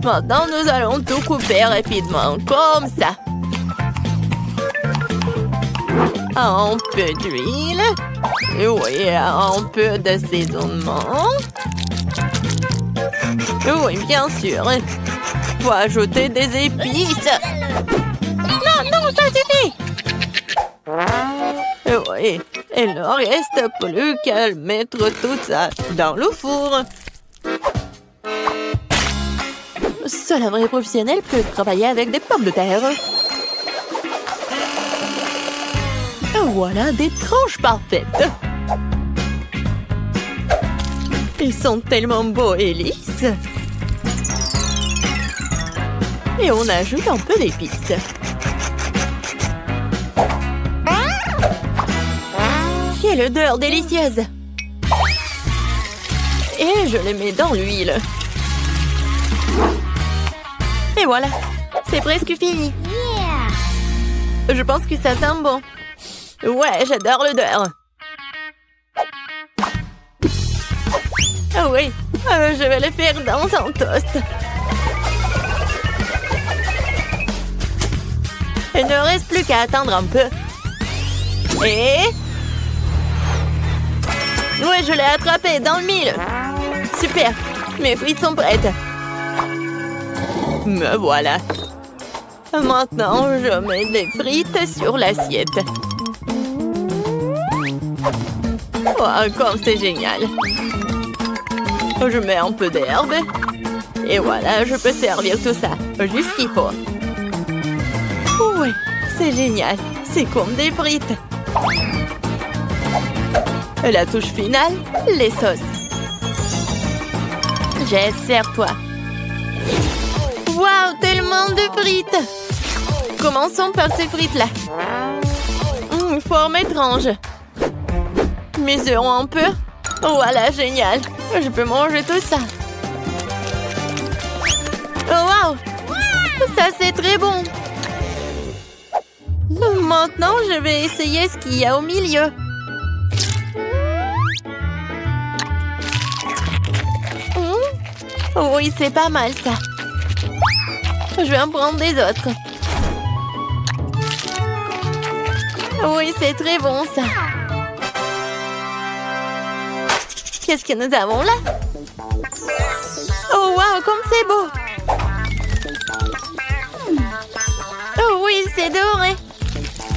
Maintenant, nous allons tout couper rapidement, comme ça. Un peu d'huile. Oui, un peu d'assaisonnement. Oui, bien sûr. Faut ajouter des épices. Non, ça suffit. Oui, il ne reste plus qu'à mettre tout ça dans le four. Seul un vrai professionnel peut travailler avec des pommes de terre. Voilà des tranches parfaites. Ils sont tellement beaux et lisses. Et on ajoute un peu d'épices. Quelle odeur délicieuse! Et je les mets dans l'huile. Et voilà, c'est presque fini. Je pense que ça sent bon. Ouais, j'adore l'odeur. Ah oui, je vais le faire dans un toast. Il ne reste plus qu'à attendre un peu. Et... ouais, je l'ai attrapé dans le mille. Super, mes frites sont prêtes. Me voilà. Maintenant, je mets les frites sur l'assiette. Oh, comme c'est génial. Je mets un peu d'herbe. Et voilà, je peux servir tout ça. Juste qu'il faut. Oui, c'est génial. C'est comme des frites. La touche finale, les sauces. Jess, serre-toi. Waouh, tellement de frites! Commençons par ces frites-là. Forme étrange. Mesurons un peu. Voilà, génial. Je peux manger tout ça. Oh, waouh! Ça, c'est très bon. Maintenant, je vais essayer ce qu'il y a au milieu. Oui, c'est pas mal, ça. Je vais en prendre des autres. Oui, c'est très bon, ça. Qu'est-ce que nous avons là? Oh, waouh, comme c'est beau! Oh oui, c'est doré.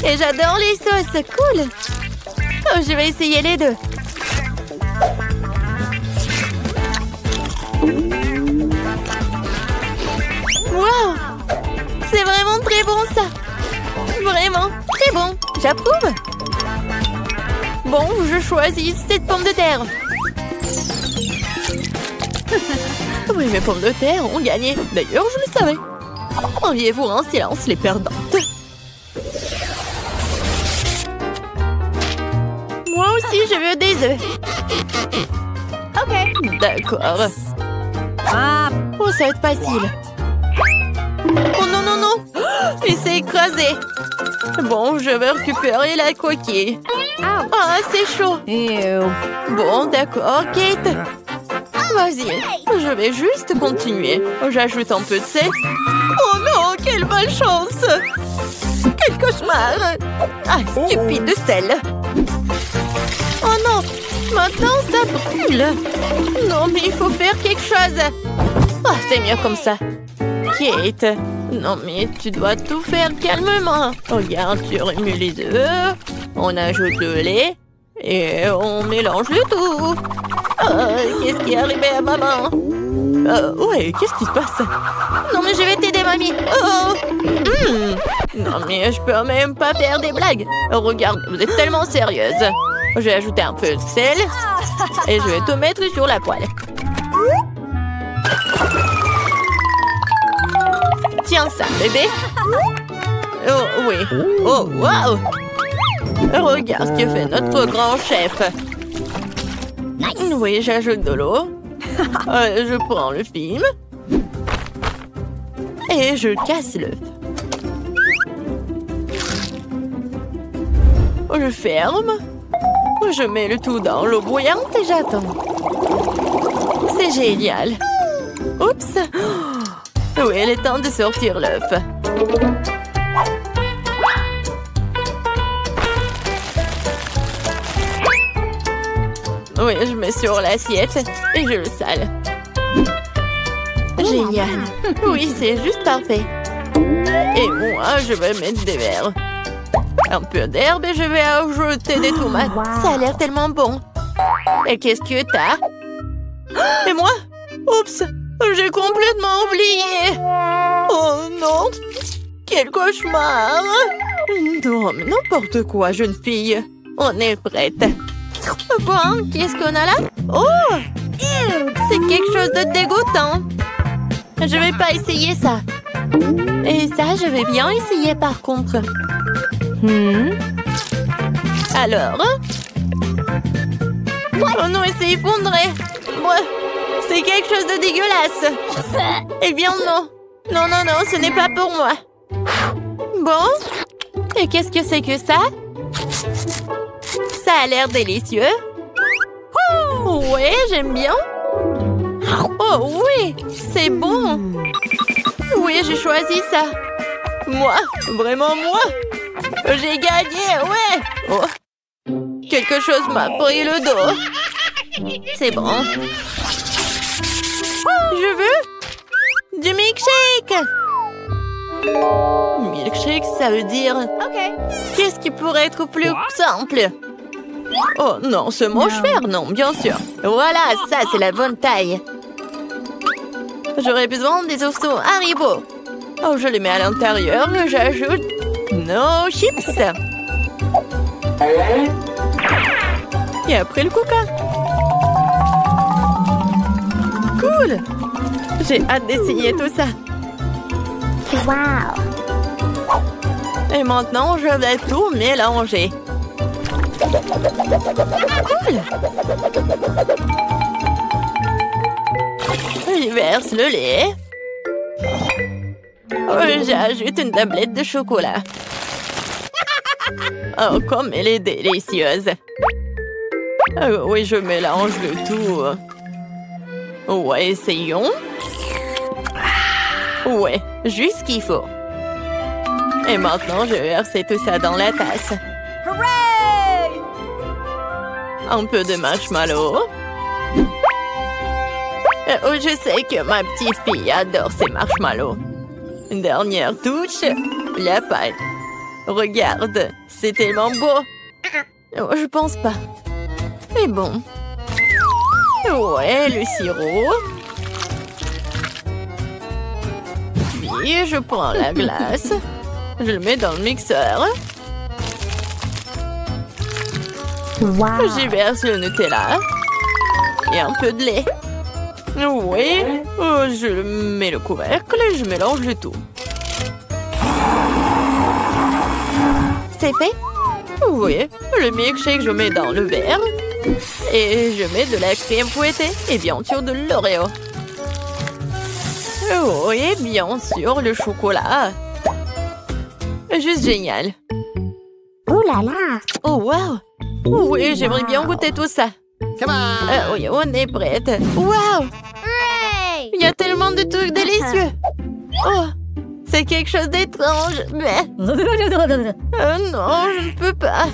Et j'adore les sauces, cool. Oh, je vais essayer les deux. Waouh! C'est vraiment très bon, ça. Vraiment, très bon. J'approuve. Bon, je choisis cette pomme de terre. Oui, mes pommes de terre ont gagné. D'ailleurs, je le savais. Enviez-vous en silence les perdantes. Moi aussi, je veux des œufs. Ok. D'accord. Oh, ça va être facile. Oh non, non, non. Il s'est écrasé. Bon, je vais récupérer la coquille. Ah, c'est chaud. Bon, d'accord, Kate. Vas-y, je vais juste continuer. J'ajoute un peu de sel. Oh non, quelle malchance! Quel cauchemar! Ah, stupide de sel! Oh non, maintenant ça brûle! Non, mais il faut faire quelque chose! Ah, c'est mieux comme ça. Kate, non mais tu dois tout faire calmement. Regarde, tu remues les œufs, on ajoute le lait et on mélange le tout. Qu'est-ce qui est arrivé à maman? Ouais, qu'est-ce qui se passe? Non mais je vais t'aider, mamie. Non mais je peux même pas faire des blagues. Regarde, vous êtes tellement sérieuse. Je vais ajouter un peu de sel et je vais tout mettre sur la poêle. Tiens ça, bébé. Oh oui. Oh waouh. Regarde ce que fait notre grand chef. Oui, j'ajoute de l'eau. Je prends le film. Et je casse l'œuf. Je ferme. Je mets le tout dans l'eau bouillante et j'attends. C'est génial. Oups. Oui, il est temps de sortir l'œuf. Oui, je mets sur l'assiette et je le sale. Génial. Oui, c'est juste parfait. Et moi, je vais mettre des verres. Un peu d'herbe et je vais ajouter des tomates. Ça a l'air tellement bon. Et qu'est-ce que t'as? Et moi? Oups, j'ai complètement oublié. Oh non, quel cauchemar. Non, mais n'importe quoi, jeune fille. On est prête. Bon, qu'est-ce qu'on a là? Oh, c'est quelque chose de dégoûtant. Je vais pas essayer ça. Et ça, je vais bien essayer par contre. Alors? Oh non, il s'est effondré. C'est quelque chose de dégueulasse. Eh bien non. Non, non, non, ce n'est pas pour moi. Bon. Et qu'est-ce que c'est que ça? Ça a l'air délicieux. Ouais, j'aime bien. Oh oui, c'est bon. Oui, j'ai choisi ça. Moi, vraiment moi. J'ai gagné, ouais. Oh. Quelque chose m'a pris le dos. C'est bon. Je veux du milkshake. Milkshake, ça veut dire... Qu'est-ce qui pourrait être plus simple? Oh non, ce mâche-fer, non, bien sûr. Voilà, ça, c'est la bonne taille. J'aurais besoin des ossements Haribo. Oh, je les mets à l'intérieur, j'ajoute nos chips. Et après le coca. Cool. J'ai hâte d'essayer tout ça. Wow! Et maintenant, je vais tout mélanger. Cool. Je verse le lait. J'ajoute une tablette de chocolat. Oh, comme elle est délicieuse. Oui, je mélange le tout. Ouais, essayons. Ouais, juste ce qu'il faut. Et maintenant, je vais verser tout ça dans la tasse. Hooray! Un peu de marshmallow. Oh, je sais que ma petite fille adore ces marshmallows. Une dernière touche, la pâte. Regarde, c'est tellement beau. Oh, je pense pas. Mais bon. Ouais, le sirop. Puis, je prends la glace. Je le mets dans le mixeur. Wow! J'y verse le Nutella. Et un peu de lait. Oui, je mets le couvercle et je mélange le tout. C'est fait? Oui, le milkshake, je mets dans le verre. Et je mets de la crème fouettée et bien sûr de l'Oreo. Oui, bien sûr, le chocolat. Juste génial. Ouh là là! Oh, wow! Oui, j'aimerais bien goûter tout ça. Oui, on est prête. Wow! Il y a tellement de trucs délicieux. Oh, c'est quelque chose d'étrange. Mais... non, je ne peux pas.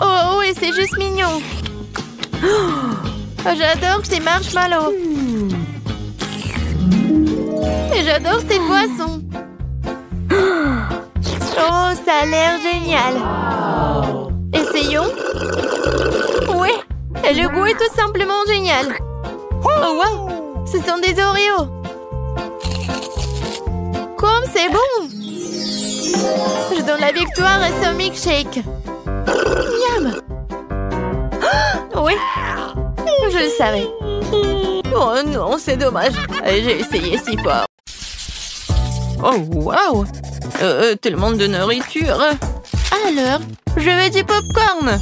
Oh, oui, c'est juste mignon. Oh, j'adore ces marshmallows. Et j'adore ces boissons. Oh, ça a l'air génial. Essayons. Ouais, et le goût est tout simplement génial. Oh, wow, ce sont des Oreos. Comme c'est bon. Je donne la victoire à ce milkshake. Miam. Oui, je le savais. Oh non, c'est dommage. J'ai essayé si fort. Oh, wow. Tellement de nourriture. Alors, je veux du popcorn.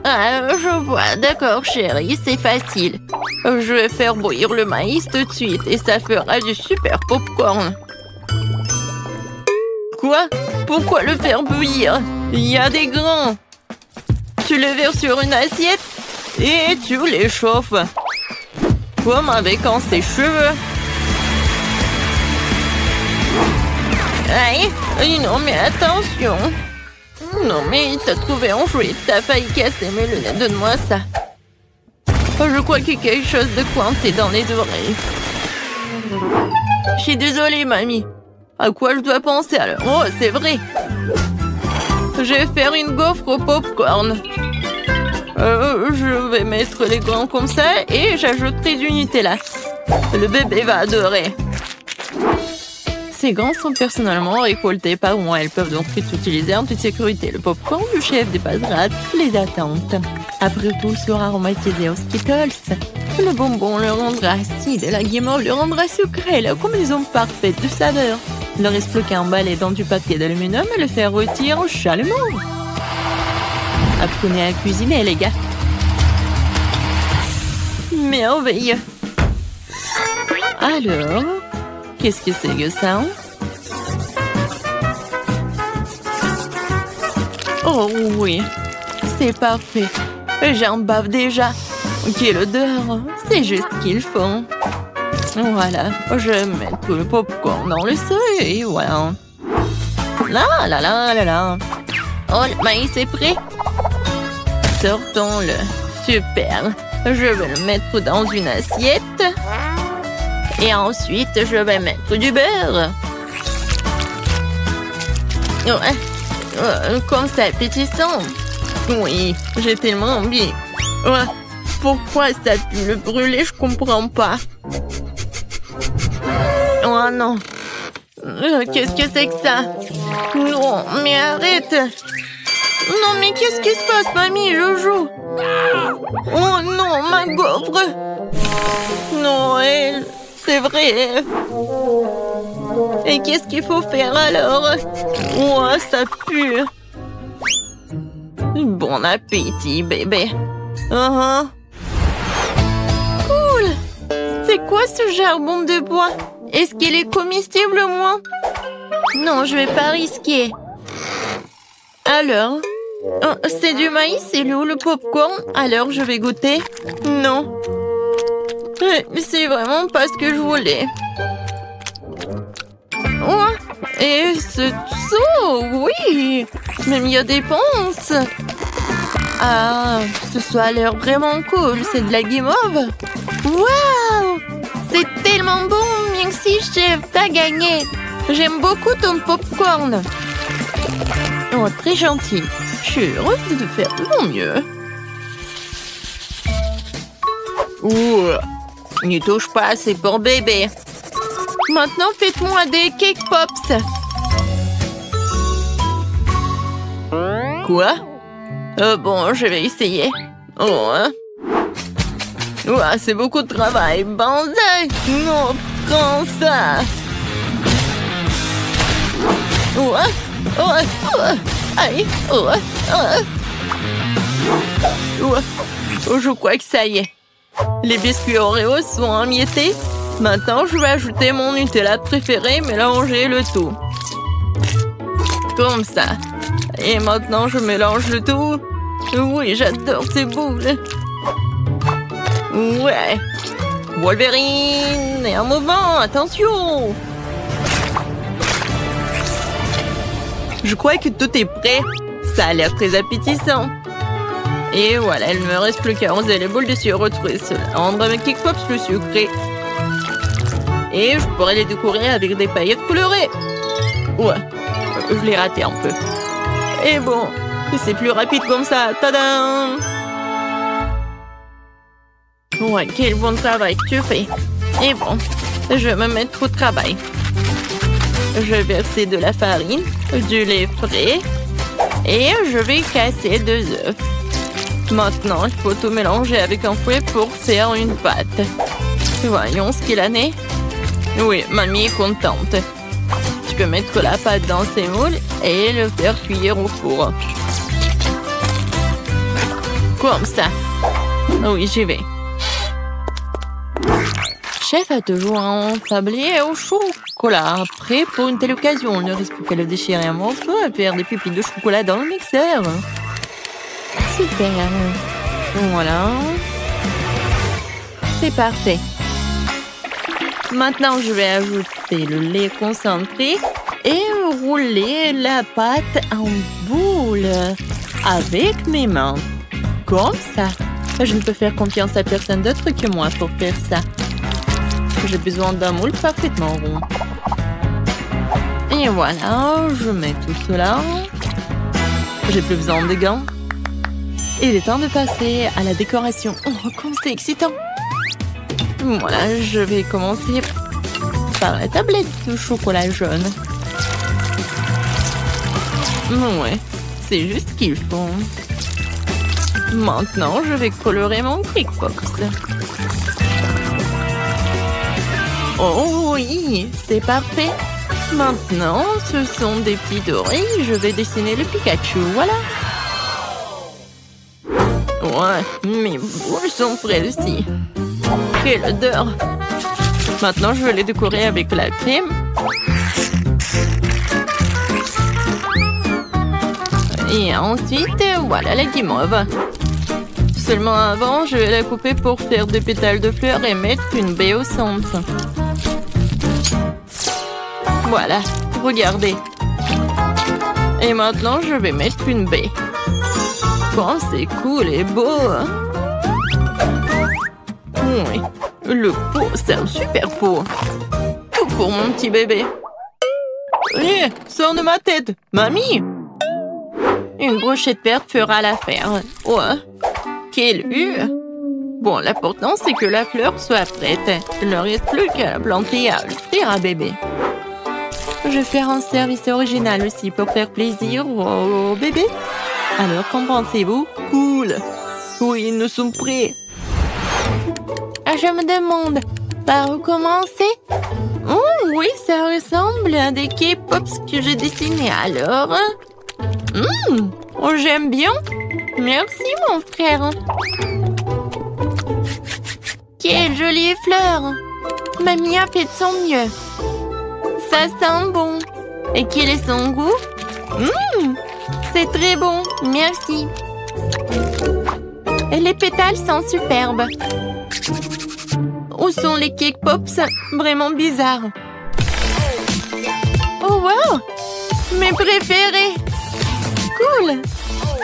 Ah, je vois. D'accord, chérie, c'est facile. Je vais faire bouillir le maïs tout de suite et ça fera du super popcorn. Quoi? Pourquoi le faire bouillir? Il y a des grains. Tu le verses sur une assiette et tu les chauffes. Comme avec un sèche-cheveux. Aïe, non mais attention. Non mais t'as trouvé un jouet, t'as failli casser mes lunettes, donne-moi ça. Je crois qu'il y a quelque chose de coincé dans les oreilles. Je suis désolée, mamie. À quoi je dois penser alors? Oh, c'est vrai. Je vais faire une gaufre au popcorn. Je vais mettre les grains comme ça et j'ajouterai du Nutella. Le bébé va adorer. Ces grains sont personnellement récoltés par moi. Elles peuvent donc être utilisées en toute sécurité. Le popcorn du chef dépassera toutes les attentes. Après tout, il sera aromatisé aux Skittles. Le bonbon le rendra acide et la guimauve le rendra sucré. La combinaison parfaite de saveurs. Il ne reste plus qu'à emballer dans du papier d'aluminium et le faire rôtir chalumeau. Apprenez à cuisiner, les gars. Merveilleux. Alors, qu'est-ce que c'est que ça? Oh oui, c'est parfait. J'en bave déjà. Quelle odeur! C'est juste ce qu'il faut. Voilà, je vais mettre le popcorn dans le seuil et voilà. Là, là, là, là, là. Oh, le maïs est prêt. Sortons-le. Super. Je vais le mettre dans une assiette. Et ensuite, je vais mettre du beurre. Comme ça, appétissant. Oui, j'ai tellement envie. Pourquoi ça pue le brûler? Je comprends pas. Oh non. Qu'est-ce que c'est que ça? Non, mais arrête. Non, mais qu'est-ce qui se passe, mamie? Je joue. Oh non, ma gaufre. Noël, c'est vrai. Et qu'est-ce qu'il faut faire alors? Oh, ça pue. Bon appétit, bébé. Cool. C'est quoi ce charbon de bois? Est-ce qu'il est comestible, moi? Non, je vais pas risquer. Alors? C'est du maïs, c'est le popcorn? Alors, je vais goûter. Non. C'est vraiment pas ce que je voulais. Oh, et ce saut, oui. Même il y a des ponces. Ah, ce soit a l'air vraiment cool. C'est de la guimauve. Waouh! C'est tellement bon. Merci, chef. T'as gagné. J'aime beaucoup ton popcorn. Oh, très gentil. Je suis heureuse de faire de mon mieux. Ouh, n'y touche pas, c'est pour bébé. Maintenant, faites-moi des cake pops. Quoi? Bon, je vais essayer. Oh, hein? Ouah, c'est beaucoup de travail. Banzai! Non, prends ça. Ouah, ouah, ouah. Aïe, ouah, ouah. Ouah. Oh, je crois que ça y est. Les biscuits Oreo sont émiettés. Maintenant, je vais ajouter mon Nutella préféré, mélanger le tout. Comme ça. Et maintenant, je mélange le tout. Oui, j'adore ces boules. Ouais. Wolverine. Et un mouvement, attention. Je crois que tout est prêt. Ça a l'air très appétissant. Et voilà, il ne me reste plus qu'à arroser les boules de sirop de cela. Rendre avec Cake Pops le sucré. Et je pourrais les décorer avec des paillettes colorées. Ouais, je l'ai raté un peu. Et bon, c'est plus rapide comme ça. Tadam! Ouais, quel bon travail que tu fais. Et bon, je vais me mettre au travail. Je vais verser de la farine, du lait frais et je vais casser 2 œufs. Maintenant, il faut tout mélanger avec un fouet pour faire une pâte. Voyons ce qu'il en est. Oui, mamie est contente. Tu peux mettre la pâte dans ces moules et le faire cuire au four. Comme ça. Oui, j'y vais. Chef a toujours un tablier au chocolat. Prêt pour une telle occasion. Il ne reste plus qu'à le déchirer un morceau et faire des pépites de chocolat dans le mixeur. Super. Voilà. C'est parfait. Maintenant, je vais ajouter le lait concentré et rouler la pâte en boule avec mes mains. Comme ça. Je ne peux faire confiance à personne d'autre que moi pour faire ça. J'ai besoin d'un moule parfaitement rond. Et voilà, je mets tout cela. J'ai plus besoin de gants. Il est temps de passer à la décoration. Oh, comme c'est excitant! Voilà, je vais commencer par la tablette de chocolat jaune. Ouais, c'est juste ce qu'il faut. Maintenant, je vais colorer mon Quick Pops. Oh oui, c'est parfait. Maintenant, ce sont des petits dorés. Je vais dessiner le Pikachu, voilà. Ouais, mes boules sont prêtes aussi. Quelle odeur! Maintenant, je vais les décorer avec la crème. Et ensuite, voilà la guimauve. Seulement avant, je vais la couper pour faire des pétales de fleurs et mettre une baie au centre. Voilà, regardez. Et maintenant, je vais mettre une baie. Oh, c'est cool et beau. Oui, le pot, c'est un super pot. Tout pour mon petit bébé. Hé, sors de ma tête, mamie. Une brochette verte fera l'affaire. Ouais, quelle vue. Bon, l'important, c'est que la fleur soit prête. Il ne reste plus qu'à la planter et à l'offrir à bébé. Je vais faire un service original aussi pour faire plaisir au bébé. Alors, qu'en pensez-vous? Cool. Oui, nous sommes prêts. Je me demande, par où commencer? Oh, oui, ça ressemble à des K-Pops que j'ai dessinés alors. Oh, j'aime bien. Merci, mon frère. Quelle jolie fleur. Mamie a fait de son mieux. Ça sent bon. Et quel est son goût? C'est très bon, merci. Et les pétales sont superbes. Où sont les Cake Pops? Vraiment bizarres. Oh wow! Mes préférés! Cool!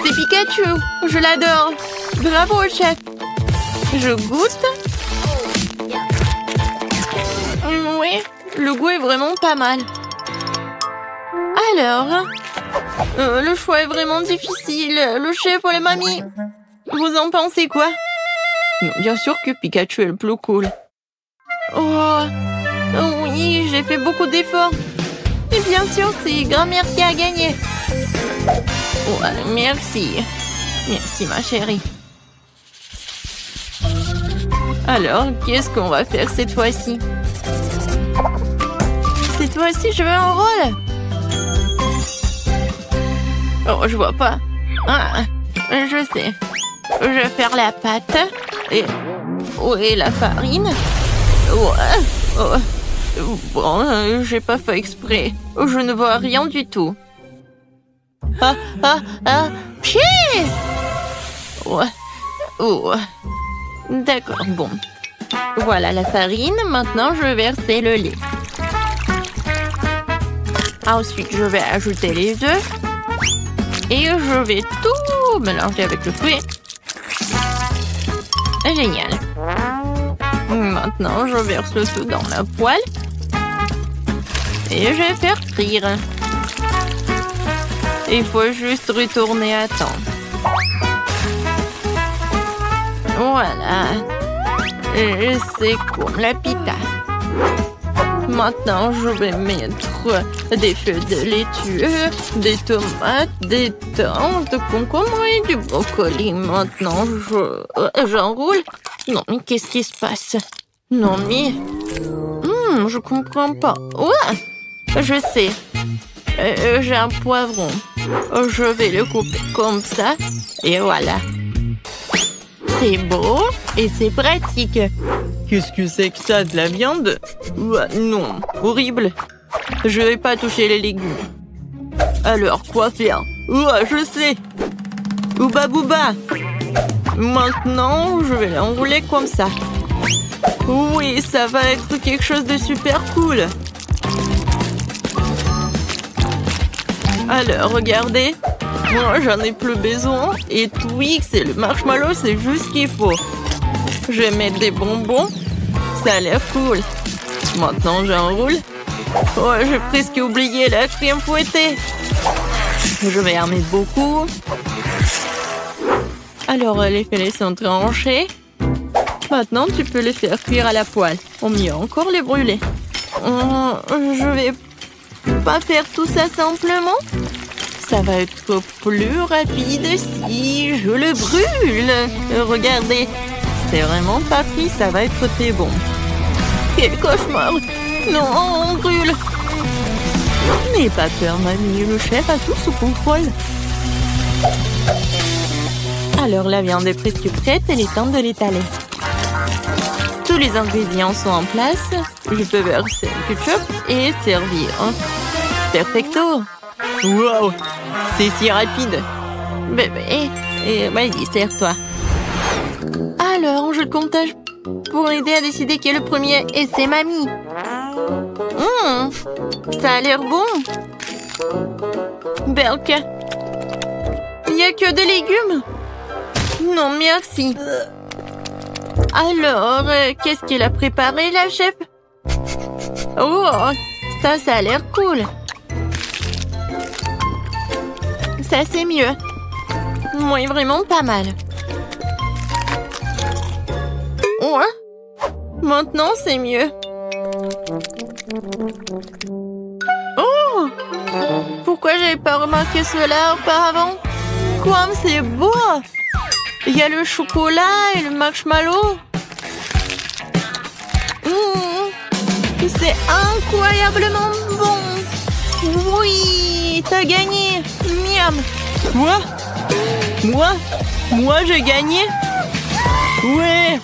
C'est Pikachu! Je l'adore! Bravo, chef! Je goûte. Oui, le goût est vraiment pas mal. Alors, le choix est vraiment difficile. Le chef ou la mamie? Vous en pensez quoi? Bien sûr que Pikachu est le plus cool. Oh, oui, j'ai fait beaucoup d'efforts. Et bien sûr, c'est grand-mère qui a gagné. Ouais, merci. Merci, ma chérie. Alors, qu'est-ce qu'on va faire cette fois-ci? Cette fois-ci, je veux un rôle. Oh, je vois pas. Ah, je sais. Je vais faire la pâte. Et... où est la farine? Ouais. Oh. Bon, j'ai pas fait exprès. Je ne vois rien du tout. Pied! Ouais. Oh. D'accord, bon. Voilà la farine. Maintenant, je vais verser le lait. Ensuite, je vais ajouter les œufs. Et je vais tout mélanger avec le fruit. Génial. Maintenant, je verse le tout dans la poêle. Et je vais faire frire. Il faut juste retourner à temps. Voilà. C'est comme la pita. Maintenant, je vais mettre des feuilles de laitue, des tomates, des thym, de concombre et du brocoli. Maintenant, j'enroule. Non, mais qu'est-ce qui se passe? Non, mais... je comprends pas. Ouais, je sais. J'ai un poivron. Je vais le couper comme ça. Et voilà. C'est beau et c'est pratique. Qu'est-ce que c'est que ça, de la viande? Non, horrible. Je vais pas toucher les légumes. Alors, quoi faire? Je sais. Ouba bouba. Maintenant, je vais l'enrouler comme ça. Oui, ça va être quelque chose de super cool. Alors, regardez. Moi, j'en ai plus besoin. Et Twix et le marshmallow, c'est juste ce qu'il faut. Je vais mettre des bonbons. Ça a l'air cool. Maintenant, j'enroule. Oh, j'ai presque oublié la crème fouettée. Je vais en mettre beaucoup. Alors, les filets sont tranchés. Maintenant, tu peux les faire cuire à la poêle. Ou mieux encore, les brûler. Je vais pas faire tout ça simplement. Ça va être plus rapide si je le brûle. Regardez, c'est vraiment pas pris, ça va être très bon. Quel cauchemar! Non, on brûle! N'aie pas peur, mamie, le chef a tout sous contrôle. Alors, la viande est presque prête, il est temps de l'étaler. Tous les ingrédients sont en place. Je peux verser le ketchup et servir. Perfecto! Wow, c'est si rapide. Bébé, vas-y, sers-toi. Alors, je le comptage pour aider à décider qui est le premier. Et c'est mamie. Ça a l'air bon. Belka. Il n'y a que des légumes. Non, merci. Alors, qu'est-ce qu'elle a préparé, la chef? Oh, ça a l'air cool. Ça, c'est mieux. Oui, vraiment pas mal. Ouais. Maintenant, c'est mieux. Oh! Pourquoi j'avais pas remarqué cela auparavant? Comme c'est beau! Il y a le chocolat et le marshmallow. C'est incroyablement bon. Oui, t'as gagné. Miam. Quoi? Moi, j'ai gagné? Ouais,